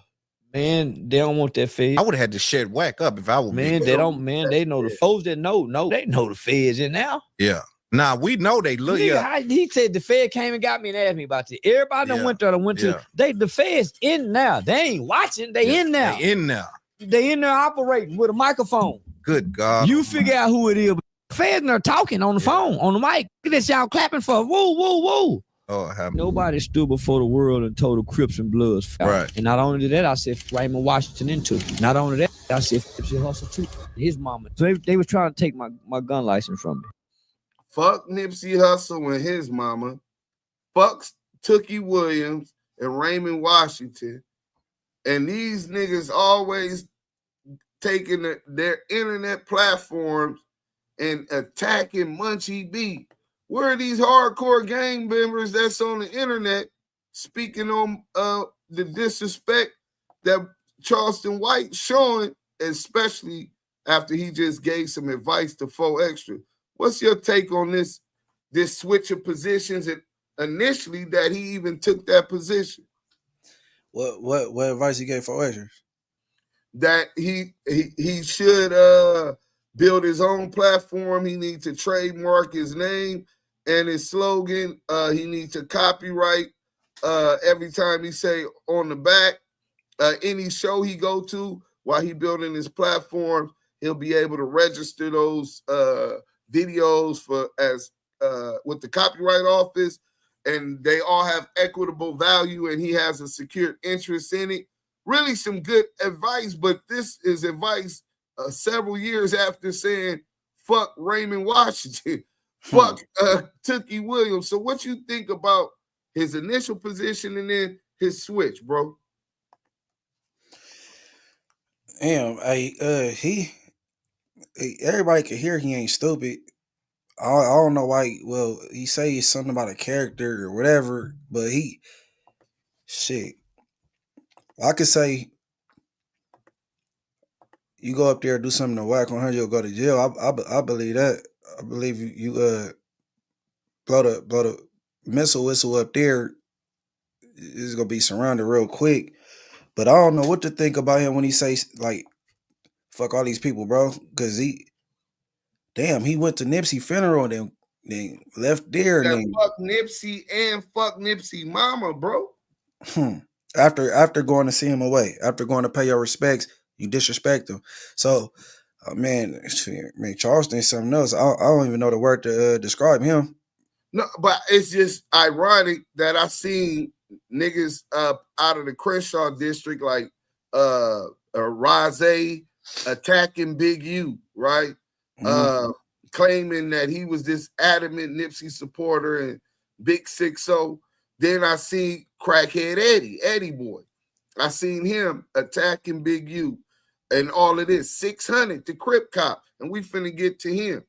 Man, they don't want that feds. I would have had to shut Wack up if I would. Man, they don't, man, they know the foes that know, they know the feds in now. Yeah. Nah, we know they look. He said the Fed came and got me and asked me about this. Everybody that went there, the Feds in now. They ain't watching. They in now. They in now. They in there operating with a microphone. Good God. You figure out who it is. The Feds are talking on the phone, on the mic. Look at this, y'all clapping for woo, woo, woo. Oh, nobody stood before the world and told the Crips and Bloods. Right. And not only that, I said Raymond Washington into it. Not only that, I said Nipsey Hussle too. His mama. So they was trying to take my gun license from me. Fuck Nipsey Hussle and his mama. Fuck Tookie Williams and Raymond Washington. And these niggas always taking their internet platforms and attacking Munchie B. Where are these hardcore gang members that's on the internet speaking on the disrespect that Charleston White showing, especially after he just gave some advice to 4 Extra? What's your take on this switch of positions and initially that he even took that position? What advice he gave for Extras? That he should build his own platform. He needs to trademark his name and his slogan. He needs to copyright every time he say on the back. Any show he go to while he building his platform, he'll be able to register those videos for as with the copyright office, and they all have equitable value, and he has a secured interest in it. Really some good advice, but this is advice several years after saying fuck Raymond Washington, fuck Tookie Williams. So what you think about his initial position and then his switch, bro? Damn, everybody can hear he ain't stupid. I don't know why. Well, he say something about a character or whatever, but I could say you go up there and do something to Wack 100, you'll go to jail. I believe that. I believe you blow the missile whistle up there, it's gonna be surrounded real quick. But I don't know what to think about him when he says like, "Fuck all these people, bro," because he went to Nipsey funeral and then left there and then fuck Nipsey and fuck Nipsey mama, bro. After going to see him away, after going to pay your respects, you disrespect him. So, man, Charleston is something else. I don't even know the word to describe him. No, but it's just ironic that I seen niggas out of the Crenshaw district like Raze attacking Big U, right? Claiming that he was this adamant Nipsey supporter and Big 6-0. Then I see crackhead Eddie Boy. I seen him attacking Big U and all of this. 600, the Crip Cop, and we finna get to him.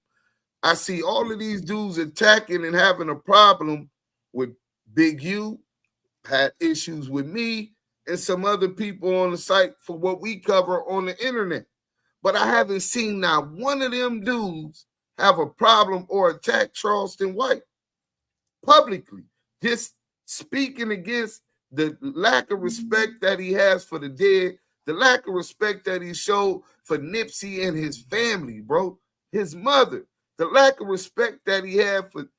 I see all of these dudes attacking and having a problem with Big U, had issues with me and some other people on the site for what we cover on the internet. But I haven't seen not one of them dudes have a problem or attack Charleston White publicly. Just speaking against the lack of respect that he has for the dead, the lack of respect that he showed for Nipsey and his family, bro, his mother, the lack of respect that he had for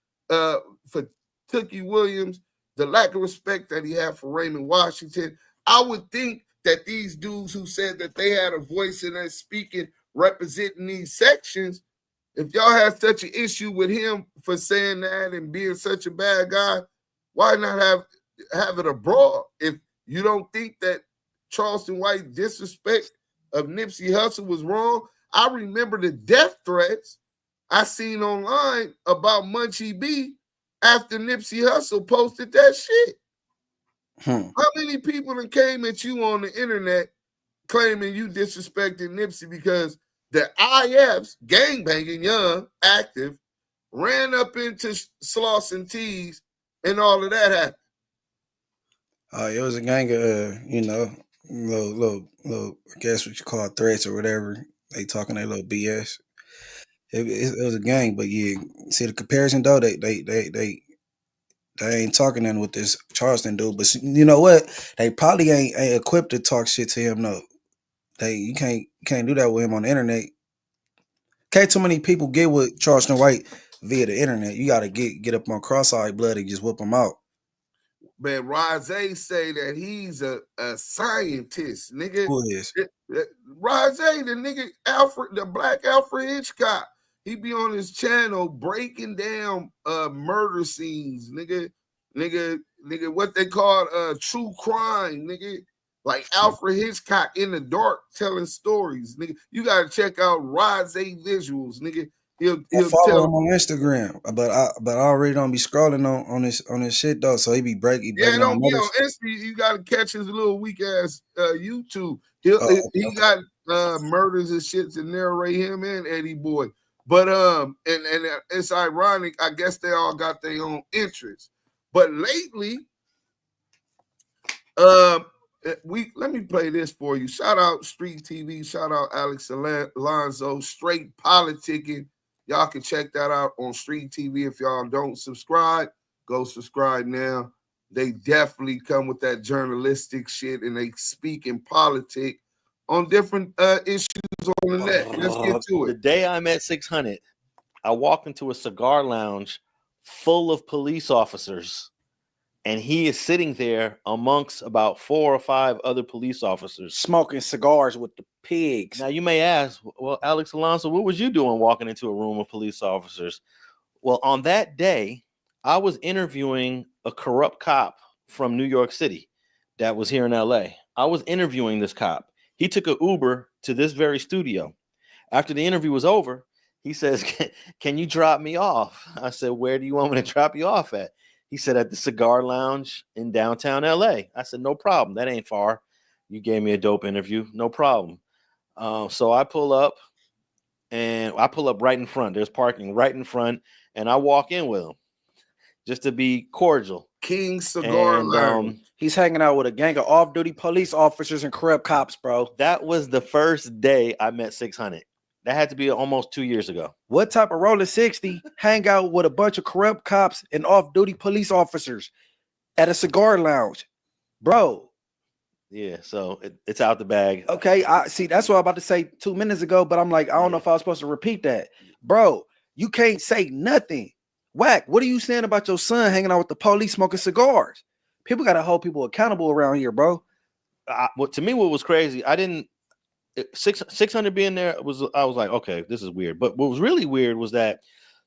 Tookie Williams, the lack of respect that he had for Raymond Washington. I would think that these dudes who said that they had a voice in that speaking, representing these sections, if y'all have such an issue with him for saying that and being such a bad guy, why not have have it abroad. If you don't think that Charleston White disrespect of Nipsey Hussle was wrong, I remember the death threats I seen online about Munchie B after Nipsey Hussle posted that shit. How many people that came at you on the internet claiming you disrespected Nipsey because the IFs, gangbanging, young, active, ran up into Slauson T's and all of that happened? It was a gang of, little, I guess what you call threats or whatever. They talking that little BS. It was a gang, but yeah, see the comparison though, they ain't talking nothing with this Charleston dude. But you know what? They probably ain't equipped to talk shit to him though. You can't do that with him on the internet. Can't too many people get with Charleston White via the internet. You gotta get up on cross-eyed blood and just whip them out. Man, Ricc say that he's a scientist, nigga. Who is? Ricc, the nigga Alfred, the black Alfred Hitchcock. He be on his channel breaking down murder scenes, nigga, what they call true crime, nigga. Like Alfred Hitchcock in the dark telling stories, nigga. You gotta check out Ricc visuals, nigga. He'll follow him on Instagram, but I already don't be scrolling on this shit though. So he be breaking. Yeah, don't be on Insta. You gotta catch his little weak ass YouTube. He got murders and shit to narrate him and Eddie Boy. But and it's ironic. I guess they all got their own interests. But lately, let me play this for you. Shout out Street TV. Shout out Alex Alonzo. Straight politicking. Y'all can check that out on Street TV. If y'all don't subscribe, go subscribe now. They definitely come with that journalistic shit and they speak in politics on different issues on the net. Let's get to it. The day I met 600, I walked into a cigar lounge full of police officers, and he is sitting there amongst about 4 or 5 other police officers smoking cigars with the pigs. Now you may ask, well, Alex Alonso, what was you doing walking into a room of police officers? Well, on that day, I was interviewing a corrupt cop from New York City that was here in LA. I was interviewing this cop. He took an Uber to this very studio. After the interview was over, he says, can you drop me off? I said, where do you want me to drop you off at? He said, at the cigar lounge in downtown LA. I said, no problem. That ain't far. You gave me a dope interview. No problem. So I pull up right in front. There's parking right in front. And I walk in with him just to be cordial. King Cigar Lounge. He's hanging out with a gang of off-duty police officers and Crip Cops, bro. That was the first day I met 600. That had to be almost 2 years ago. What type of rolling 60 hang out with a bunch of Crip Cops and off-duty police officers at a cigar lounge? Bro. Yeah, so it's out the bag. Okay, I see. That's what I was about to say 2 minutes ago, but I'm like, I don't know if I was supposed to repeat that. Bro, you can't say nothing. Wack, what are you saying about your son hanging out with the police smoking cigars? People got to hold people accountable around here, bro. Well, to me, what was crazy, 600 being there I was like, okay, this is weird. But what was really weird was that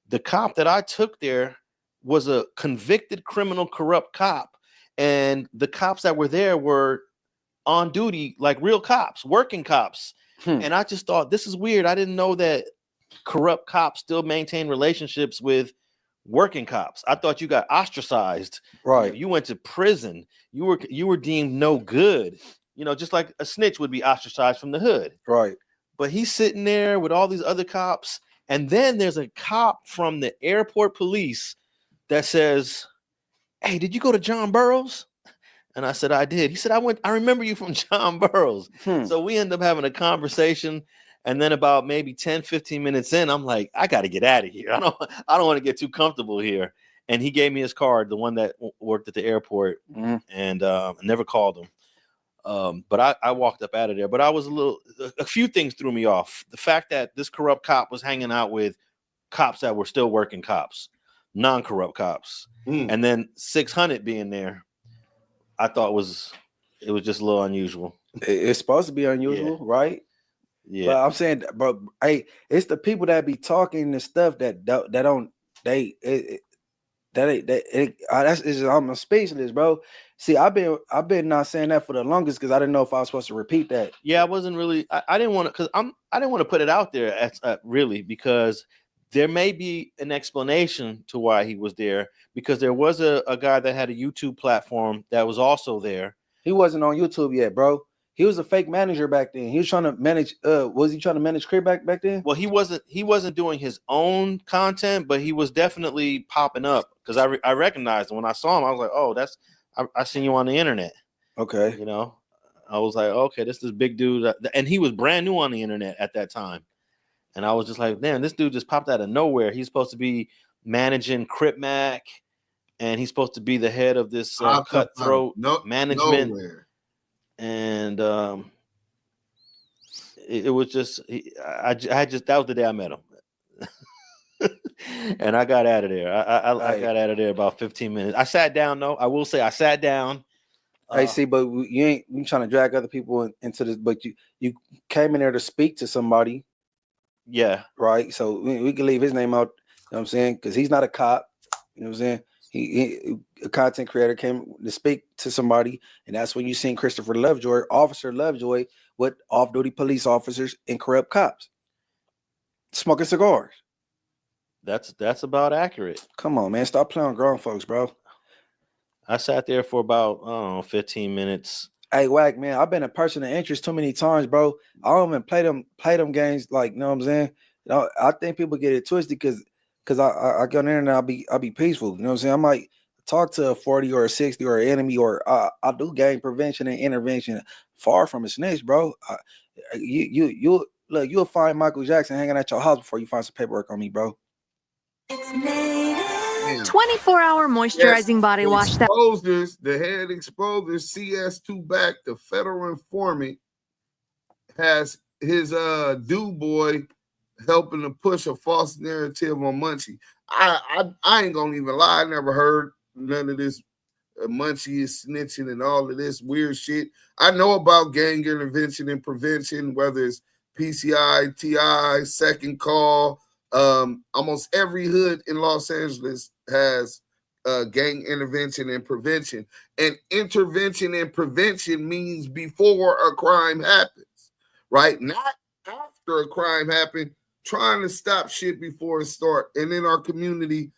the cop that I took there was a convicted criminal, corrupt cop. And the cops that were there were on duty, like real cops, working cops. And I just thought, this is weird. I didn't know that corrupt cops still maintain relationships with working cops. I thought you got ostracized. Right. You went to prison. You were deemed no good. You know, just like a snitch would be ostracized from the hood. Right. But he's sitting there with all these other cops. And then there's a cop from the airport police that says, hey, did you go to John Burroughs? And I said, I did. He said, I remember you from John Burroughs. So we end up having a conversation. And then about maybe 10, 15 minutes in, I'm like, I got to get out of here. I don't want to get too comfortable here. And he gave me his card, the one that worked at the airport, and never called him. But I walked up out of there. But I was a few things threw me off. The fact that this corrupt cop was hanging out with cops that were still working cops, non-corrupt cops. And then 600 being there, I thought it was just a little unusual. It's supposed to be unusual, right? Yeah. But I'm saying, but hey, it's the people that be talking and stuff that I'm speechless, bro. See, I've been not saying that for the longest because I didn't know if I was supposed to repeat that. Yeah, I wasn't really. I didn't want to I didn't want to put it out there really because there may be an explanation to why he was there because there was a guy that had a YouTube platform that was also there. He wasn't on YouTube yet, bro. He was a fake manager back then. He was trying to manage. Was he trying to manage Crip back then? Well, he wasn't doing his own content, but he was definitely popping up because I recognized him when I saw him. I was like, oh, I seen you on the internet. Okay, you know, I was like, okay, this big dude, and he was brand new on the internet at that time, and I was just like, damn, this dude just popped out of nowhere. He's supposed to be managing Crip Mac, and he's supposed to be the head of this cutthroat management. Nowhere. And it was just I just that was the day I met him. And I got out of there. I got out of there about 15 minutes. I sat down though. I will say I sat down. Hey, see, but you trying to drag other people into this, but you came in there to speak to somebody. Yeah. Right. So we can leave his name out, you know what I'm saying? Because he's not a cop. You know what I'm saying? He a content creator came to speak to somebody, and that's when you seen Christopher Lovejoy, Officer Lovejoy, with off-duty police officers and corrupt cops smoking cigars. That's about accurate. Come on, man. Stop playing with grown folks, bro. I sat there for about, I don't know, 15 minutes. Hey, Wack, man, I've been a person of interest too many times, bro. I don't even play them games like, you know what I'm saying? You know, I think people get it twisted because I go in there and I'll be peaceful. You know what I'm saying? I might talk to a 40 or a 60 or an enemy, or I do gang prevention and intervention. Far from a snitch, bro. You'll find Michael Jackson hanging at your house before you find some paperwork on me, bro. 24-hour moisturizing body wash. The head exposers, CS2 back, the federal informant, has his dude boy helping to push a false narrative on Munchie. I ain't gonna even lie. I never heard none of this. Munchie is snitching and all of this weird shit. I know about gang intervention and prevention, whether it's PCI, TI, Second Call. Almost every hood in Los Angeles has gang intervention and prevention. And intervention and prevention means before a crime happens, right? Not after a crime happened, trying to stop shit before it starts. And in our community,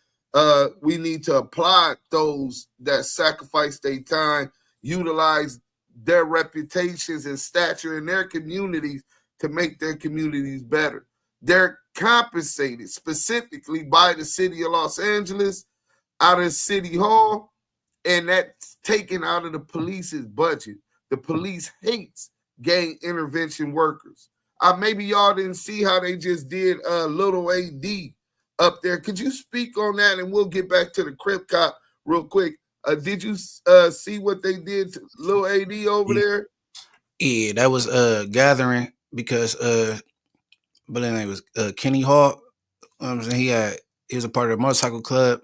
we need to applaud those that sacrifice their time, utilize their reputations and stature in their communities to make their communities better. They're compensated specifically by the city of Los Angeles out of City Hall, and that's taken out of the police's budget. The police hates gang intervention workers. Maybe y'all didn't see how they just did Little AD up there. Could you speak on that? And we'll get back to the Crip Cop real quick. Did you see what they did to Little AD over there? Yeah, that was gathering because but then it was Kenny Hawk. I'm saying he was a part of the motorcycle club,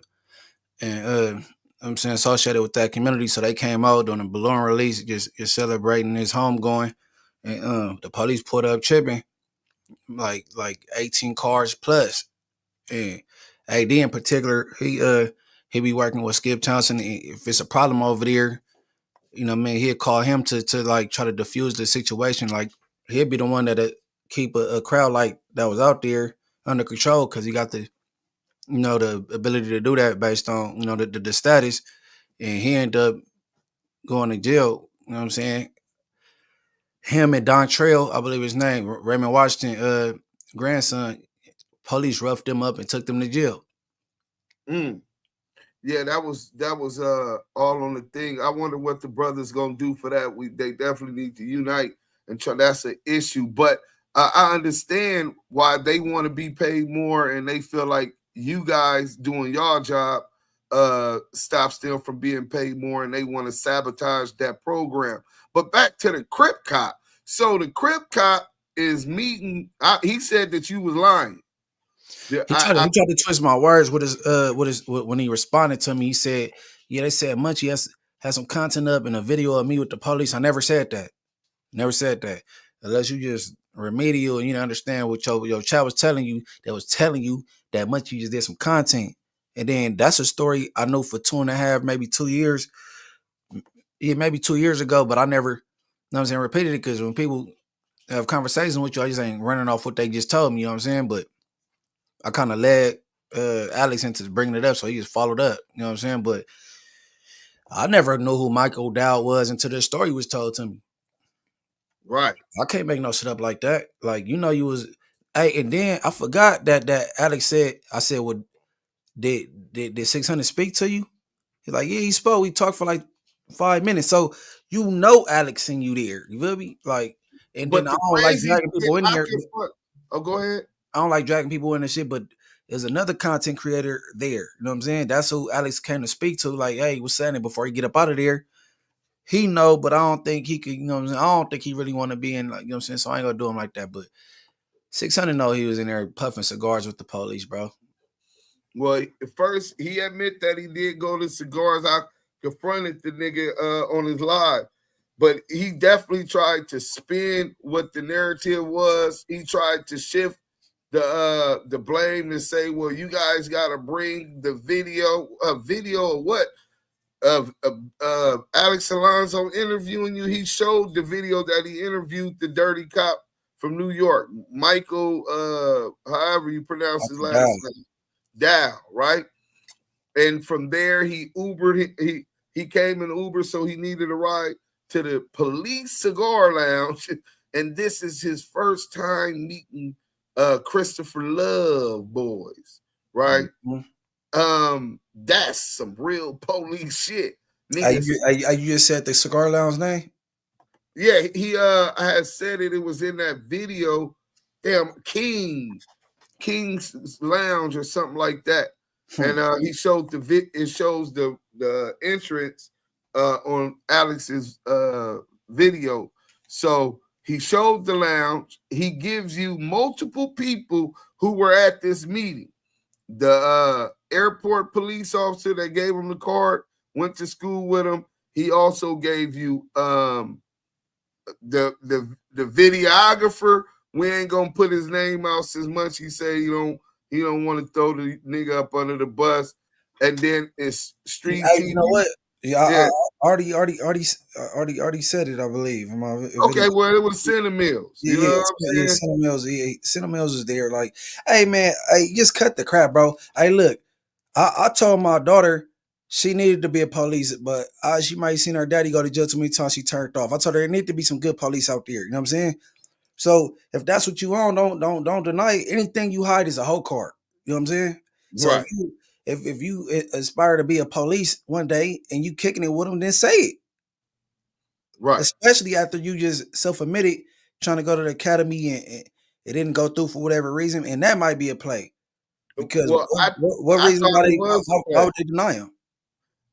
and I'm saying associated with that community. So they came out doing a balloon release, just celebrating his homegoing, and the police pulled up tripping, like 18 cars plus. And AD in particular, he be working with Skip Townsend. If it's a problem over there, you know, man, he'd call him to like try to diffuse the situation. Like he'd be the one that keep a crowd like that was out there under control because he got the, you know, the ability to do that based on, you know, the status. And he ended up going to jail. You know what I'm saying? Him and Don Trail, I believe his name, Raymond Washington, grandson, police roughed them up and took them to jail. Yeah, that was all on the thing. I wonder what the brothers gonna do for that. They definitely need to unite and try. That's an issue, but I understand why they want to be paid more, and they feel like you guys doing your job stops them from being paid more, and they want to sabotage that program. But back to the Crip Cop. So the Crip Cop is meeting. He said that you was lying. He tried to twist my words with his when he responded to me. He said, "Yeah, they said Munchie has some content up and a video of me with the police." I never said that. Never said that. Unless you just remedial and you don't understand what your chat was telling you. That was telling you that Munchie just did some content. And then that's a story I knew for 2.5, maybe 2 years. Yeah, maybe 2 years ago, but I never, you know what I'm saying, repeated it because when people have conversations with you, I just ain't running off what they just told me, you know what I'm saying? But I kind of led Alex into bringing it up, so he just followed up, you know what I'm saying? But I never knew who Michael Dowd was until this story was told to me. Right. I can't make no shit up like that. Like, you know, you was, hey, and then I forgot that Alex said, I said, well, did 600 speak to you? He's like, yeah, he spoke. We talked for like 5 minutes. So you know Alex seen you there. You feel me? Like, and But then I the don't like crazy dragging people shit in here. Oh, go ahead. I don't like dragging people in and shit, but there's another content creator there. You know what I'm saying? That's who Alex came to speak to. Like, hey, what's happening before he get up out of there? He know, but I don't think he could, you know what I'm saying? I don't think he really want to be in, like, you know what I'm saying? So I ain't gonna do him like that. But 600 know he was in there puffing cigars with the police, bro. Well, first he admit that he did go to cigars. I confronted the nigga on his live, but he definitely tried to spin what the narrative was. He tried to shift the blame and say, well, you guys got to bring the video of what? Of Alex Alonso interviewing you. He showed the video that he interviewed the dirty cop from New York, Michael, however you pronounce his last name, Dow, right? And from there, he Ubered. He came in Uber, so he needed a ride to the police cigar lounge. And this is his first time meeting Christopher Love boys, right? Mm-hmm. That's some real police shit. You just said the cigar lounge name? Yeah, he had said it. It was in that video. Damn, King's Lounge or something like that. And he showed it shows the entrance on Alex's video. So he showed the lounge. He gives you multiple people who were at this meeting. The airport police officer that gave him the card went to school with him. He also gave you the videographer. We ain't gonna put his name out as much. He said he don't want to throw the nigga up under the bus. And then it's street TV. You know what? Yeah, I already said it, I believe. Okay, well, it was Center Mills. You know what I'm saying? Center Mills. Center Mills is there. Like, hey man, hey, just cut the crap, bro. Hey, look, I told my daughter she needed to be a police, but she might have seen her daddy go to jail too many times. She turned off. I told her there need to be some good police out there. You know what I'm saying? So if that's what you want, don't deny it. Anything you hide is a whole card. You know what I'm saying? So right. If you aspire to be a police one day and you kicking it with them, then say it. Right. Especially after you just self-admitted trying to go to the academy and it didn't go through for whatever reason, and that might be a play. Because what reason why would they deny him?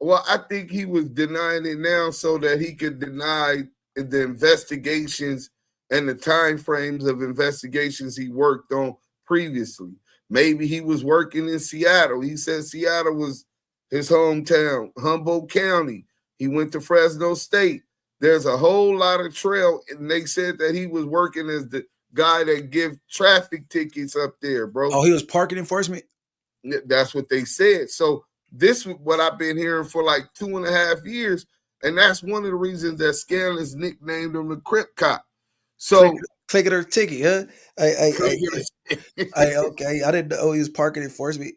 Well, I think he was denying it now so that he could deny the investigations and the time frames of investigations he worked on previously. Maybe he was working in Seattle. He said Seattle was his hometown, Humboldt County. He went to Fresno State. There's a whole lot of trail, and they said that he was working as the guy that give traffic tickets up there, bro. Oh, he was parking enforcement? That's what they said. So this is what I've been hearing for like 2.5 years, and that's one of the reasons that Scanlon's nicknamed him the Crip Cop. So click it or ticket, huh? Okay, I didn't know he was parking enforcement.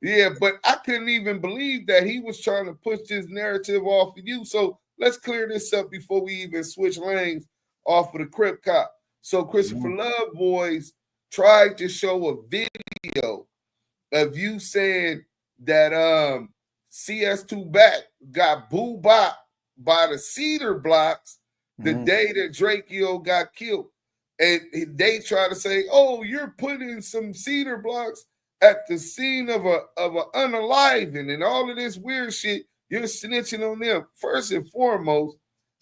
Yeah, but I couldn't even believe that he was trying to push this narrative off of you. So let's clear this up before we even switch lanes off of the Crip Cop. So Christopher Love boys tried to show a video of you saying that CS2 Back got boo-bop by the Cedar Blocks the day that Drakeo got killed. And they try to say, oh, you're putting some Cedar Blocks at the scene of a unaliving and all of this weird shit. You're snitching on them. First and foremost,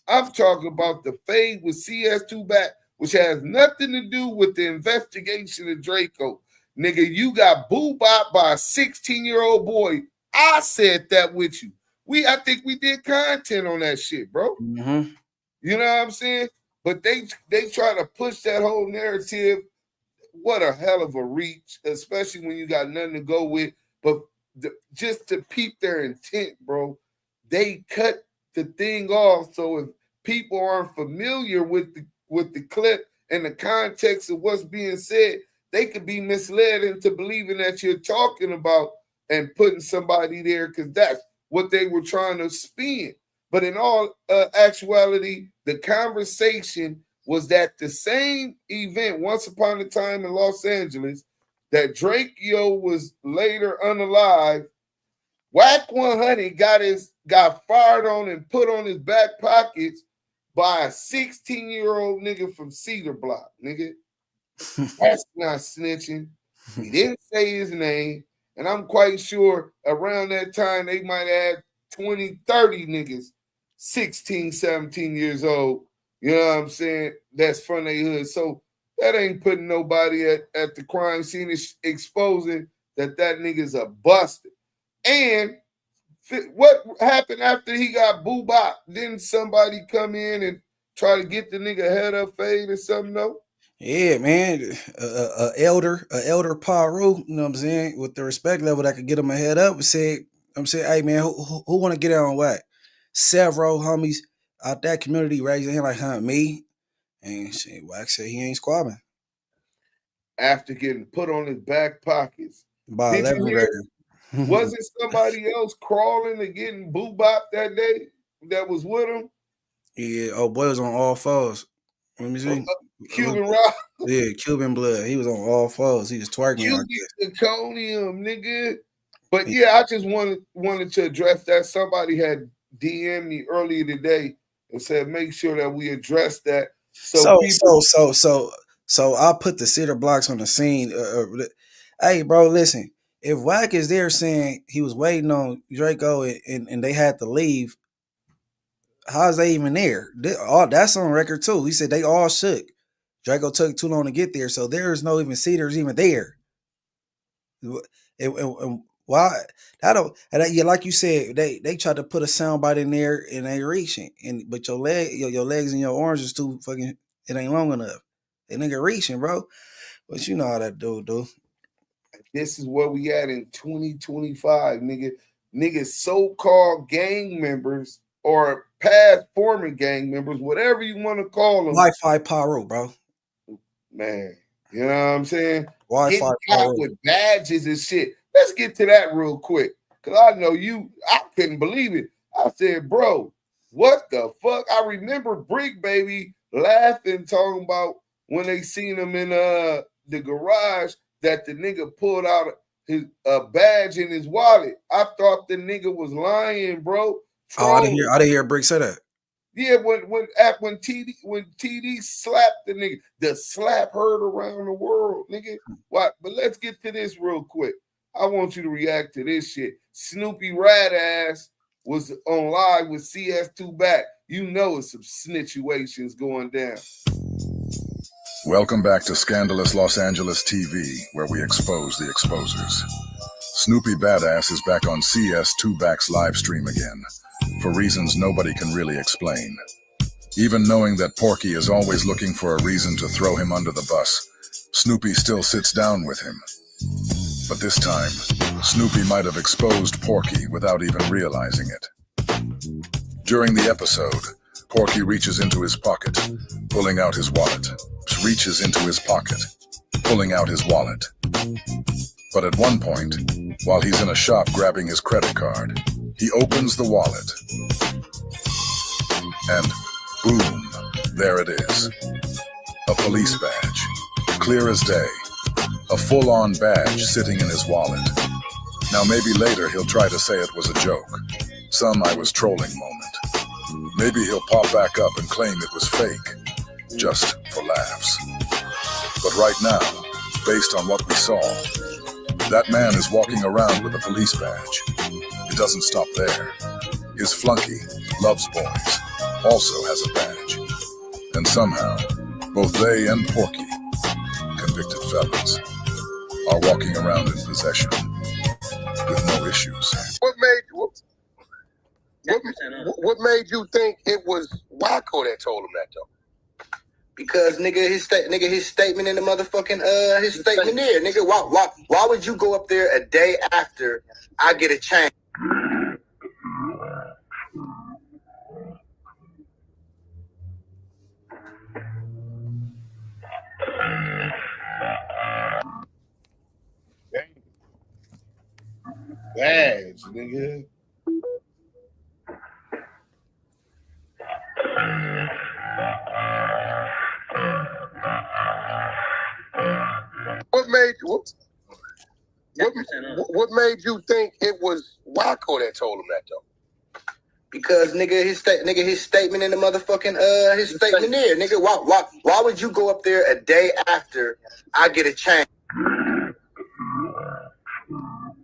I'm talking about the fade with CS2 Back, which has nothing to do with the investigation of Draco. Nigga, you got boo-bop by a 16-year-old boy. I said that with you. I think we did content on that shit, bro. Mm-hmm. You know what I'm saying? But they try to push that whole narrative. What a hell of a reach, especially when you got nothing to go with. But just to peep their intent, bro, they cut the thing off. So if people aren't familiar with the clip and the context of what's being said, they could be misled into believing that you're talking about and putting somebody there because that's what they were trying to spin. But in all actuality, the conversation was that the same event once upon a time in Los Angeles that Drake was later unalive. Wack 100 got fired on and put on his back pockets by a 16-year-old nigga from Cedar Block, nigga. That's not snitching. He didn't say his name, and I'm quite sure around that time they might have 20, 30 niggas, 16, 17 years old. You know what I'm saying? That's from their hood. So that ain't putting nobody at the crime scene. It's exposing that nigga's a buster. And what happened after he got boo-bop? Didn't somebody come in and try to get the nigga head up fade or something, though? Yeah, man. Elder Paru, you know what I'm saying, with the respect level that could get him a head up, said, I'm saying, hey, man, who want to get out on Wack? Several homies out that community raised their hand like, me? And shit, Wack said he ain't squabbing. After getting put on his back pockets. By 11 record. Wasn't somebody else crawling and getting boo-bop that day that was with him? Yeah, boy was on all fours. Let me see. Cuban Rock. Yeah, Cuban blood. He was on all fours. He was twerking. Cuban zirconium, nigga. But yeah, I just wanted to address that. Somebody had DM'd me earlier today and said make sure that we address that. So I put the Cedar Blocks on the scene. Hey, bro, listen. If Wack is there saying he was waiting on Draco and they had to leave, how's they even there? That's on record too. He said they all shook. Draco took too long to get there, so there's no even Cedars even there. And why? Yeah, like you said, they tried to put a soundbite in there and they reaching, but your legs and your arms is too fucking. It ain't long enough. That nigga reaching, bro. But you know how that dude do. This is where we at in 2025, nigga. Niggas so-called gang members or past former gang members, whatever you want to call them. Wi-Fi Pyro, bro. Man, you know what I'm saying? Wi-Fi Pyro with badges and shit. Let's get to that real quick. Cause I know I couldn't believe it. I said, bro, what the fuck? I remember Brick Baby laughing, talking about when they seen him in the garage that the nigga pulled out his badge in his wallet. I thought the nigga was lying, bro. Oh, I didn't hear Brick say that. Yeah, when TD slapped the nigga, the slap heard around the world, nigga. What? But let's get to this real quick. I want you to react to this shit. Snoopy Rat Ass was on live with CS2 back. You know it's some snitchuations going down. Welcome back to Scandalous Los Angeles TV, where we expose the exposers. Snoopy Badass is back on CS2 Back's live stream again, for reasons nobody can really explain. Even knowing that Porky is always looking for a reason to throw him under the bus, Snoopy still sits down with him. But this time, Snoopy might have exposed Porky without even realizing it. During the episode, Porky reaches into his pocket, pulling out his wallet. But at one point, while he's in a shop grabbing his credit card, he opens the wallet. And boom, there it is. A police badge, clear as day. A full-on badge sitting in his wallet. Now maybe later he'll try to say it was a joke. Some I was trolling moment. Maybe he'll pop back up and claim it was fake, just for laughs. But right now, based on what we saw, that man is walking around with a police badge. It doesn't stop there. His flunky, Loves Boys, also has a badge. And somehow, both they and Porky, convicted felons, are walking around in possession with no issues. What made you think it was Wacko that told him that, though? Because his statement in the motherfucking his statement there, nigga. Why would you go up there a day after I get a change? Badge, nigga. What made you think it was Wacko that told him that though? Because his statement in the motherfucking his statement there, nigga. Why would you go up there a day after I get a change?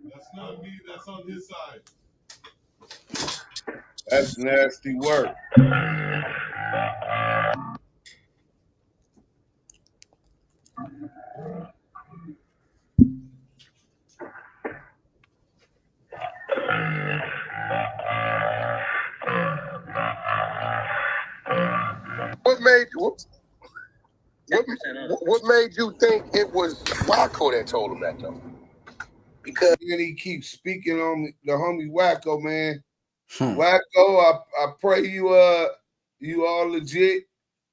That's not me. That's on his side. That's nasty work. What made you think it was Wacko that told him that though? Because then he keeps speaking on the homie Wacko, man. Wacko, I pray you all legit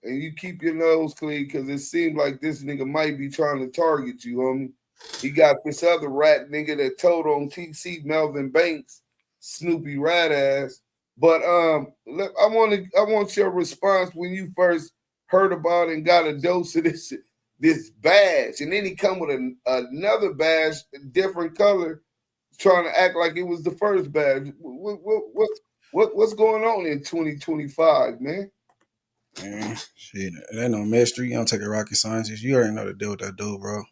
and you keep your nose clean because it seems like this nigga might be trying to target you, homie. He got this other rat nigga that told on TC Melvin Banks, Snoopy rat ass. But I want your response when you first heard about it and got a dose of this badge, and then he come with another badge, different color, trying to act like it was the first badge. What's going on in 2025, man? Man, shit, it ain't no mystery. You don't take a rocket scientist. You already know the deal with that dude, bro.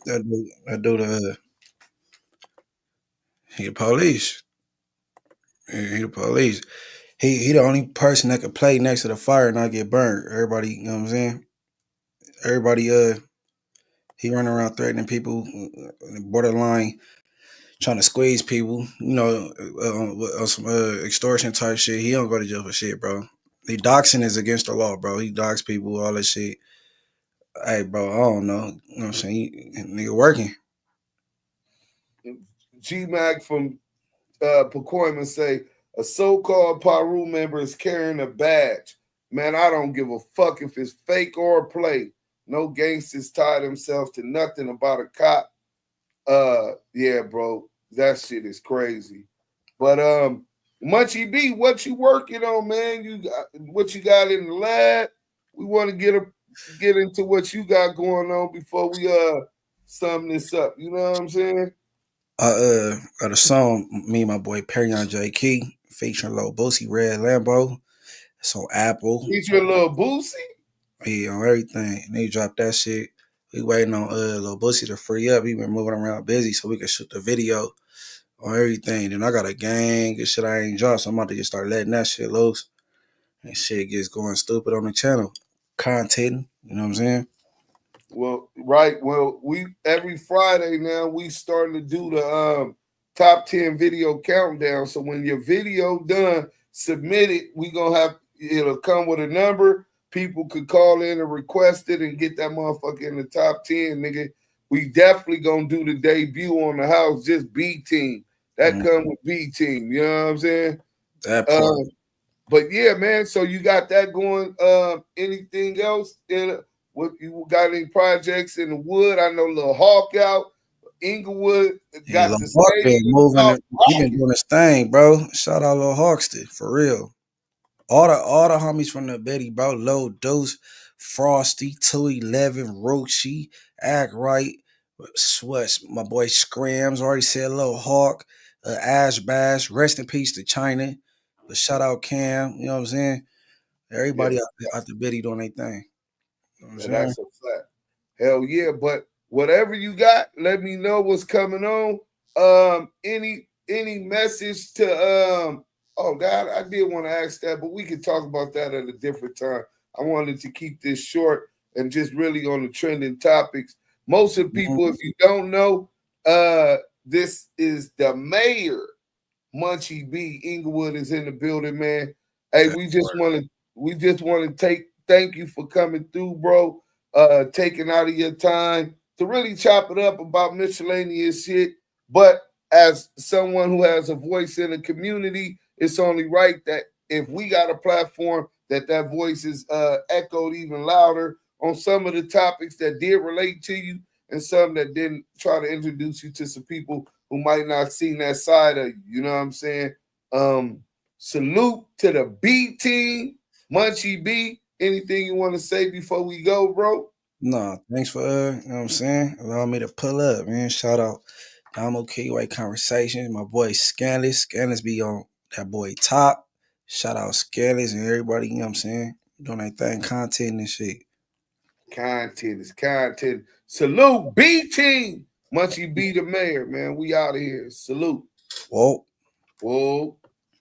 That dude, he the police. He the police. He the only person that could play next to the fire and not get burned. Everybody, you know what I'm saying? Everybody, he running around threatening people, borderline trying to squeeze people, you know, on some extortion type shit. He don't go to jail for shit, bro. He doxing is against the law, bro. He dox people, all that shit. Hey, bro, I don't know. You know what I'm saying? Nigga working. G-Mac from Pacoima say, a so-called Paru member is carrying a badge. Man, I don't give a fuck if it's fake or play. No gangsters tie themselves to nothing about a cop. Yeah, bro, that shit is crazy. But Munchie B, what you working on, man? You got what you got in the lab? We want to get into what you got going on before we sum this up. You know what I'm saying? I got a song, me and my boy Perry on J Key, featuring Lil Boosie, Red Lambo. It's on Apple. Featuring Lil Boosie? Yeah, on everything. And they dropped that shit. We waiting on Lil Boosie to free up. He been moving around busy so we can shoot the video on everything. Then I got a gang and shit I ain't dropped, so I'm about to just start letting that shit loose. And shit gets going stupid on the channel. Content, you know what I'm saying? Well, right. Well, we every Friday now we starting to do the top 10 video countdown. So when your video done, submit it. We gonna have it'll come with a number. People could call in and request it and get that motherfucker in the top 10, nigga. We definitely gonna do the debut on the house, just B team. That come with B team. You know what I'm saying? That part. But yeah, man. So you got that going. Anything else? What you got any projects in the wood? I know Lil Hawk out. Inglewood got Lil the Hawk been moving. He been stage. doing his thing, bro. Shout out Lil Hawkster, for real. All the homies from the Betty, bro. Low Dose, Frosty, 211, Rochi, Act Right, Sweats, my boy Scrams, already said Lil Hawk, Ash Bash, rest in peace to China. But shout out Cam, you know what I'm saying? Everybody out the Betty doing their thing. You know what I'm saying? That's a fact. Hell yeah. But whatever you got, let me know what's coming on. Any message to oh God, I did want to ask that, but we could talk about that at a different time. I wanted to keep this short and just really on the trending topics. Most of the people, if you don't know, this is the mayor, Munchie B. Inglewood is in the building, man. Hey, we just want to thank you for coming through, bro. Taking out of your time to really chop it up about miscellaneous shit. But as someone who has a voice in the community, it's only right that if we got a platform, that voice is echoed even louder on some of the topics that did relate to you and some that didn't. Try to introduce you to some people who might not seen that side of you. You know what I'm saying? Salute to the B team, Munchie B. Anything you want to say before we go, bro? No, thanks for you know what I'm saying, allow me to pull up, man. Shout out Damu Kiwe Conversations, my boy Scandalous. Scandalous be on that boy top. Shout out Scandalous and everybody, you know what I'm saying, doing that thing, content and shit. Content is content. Salute B team, Munchie B the mayor, man. We out of here. Salute. Whoa. Whoa.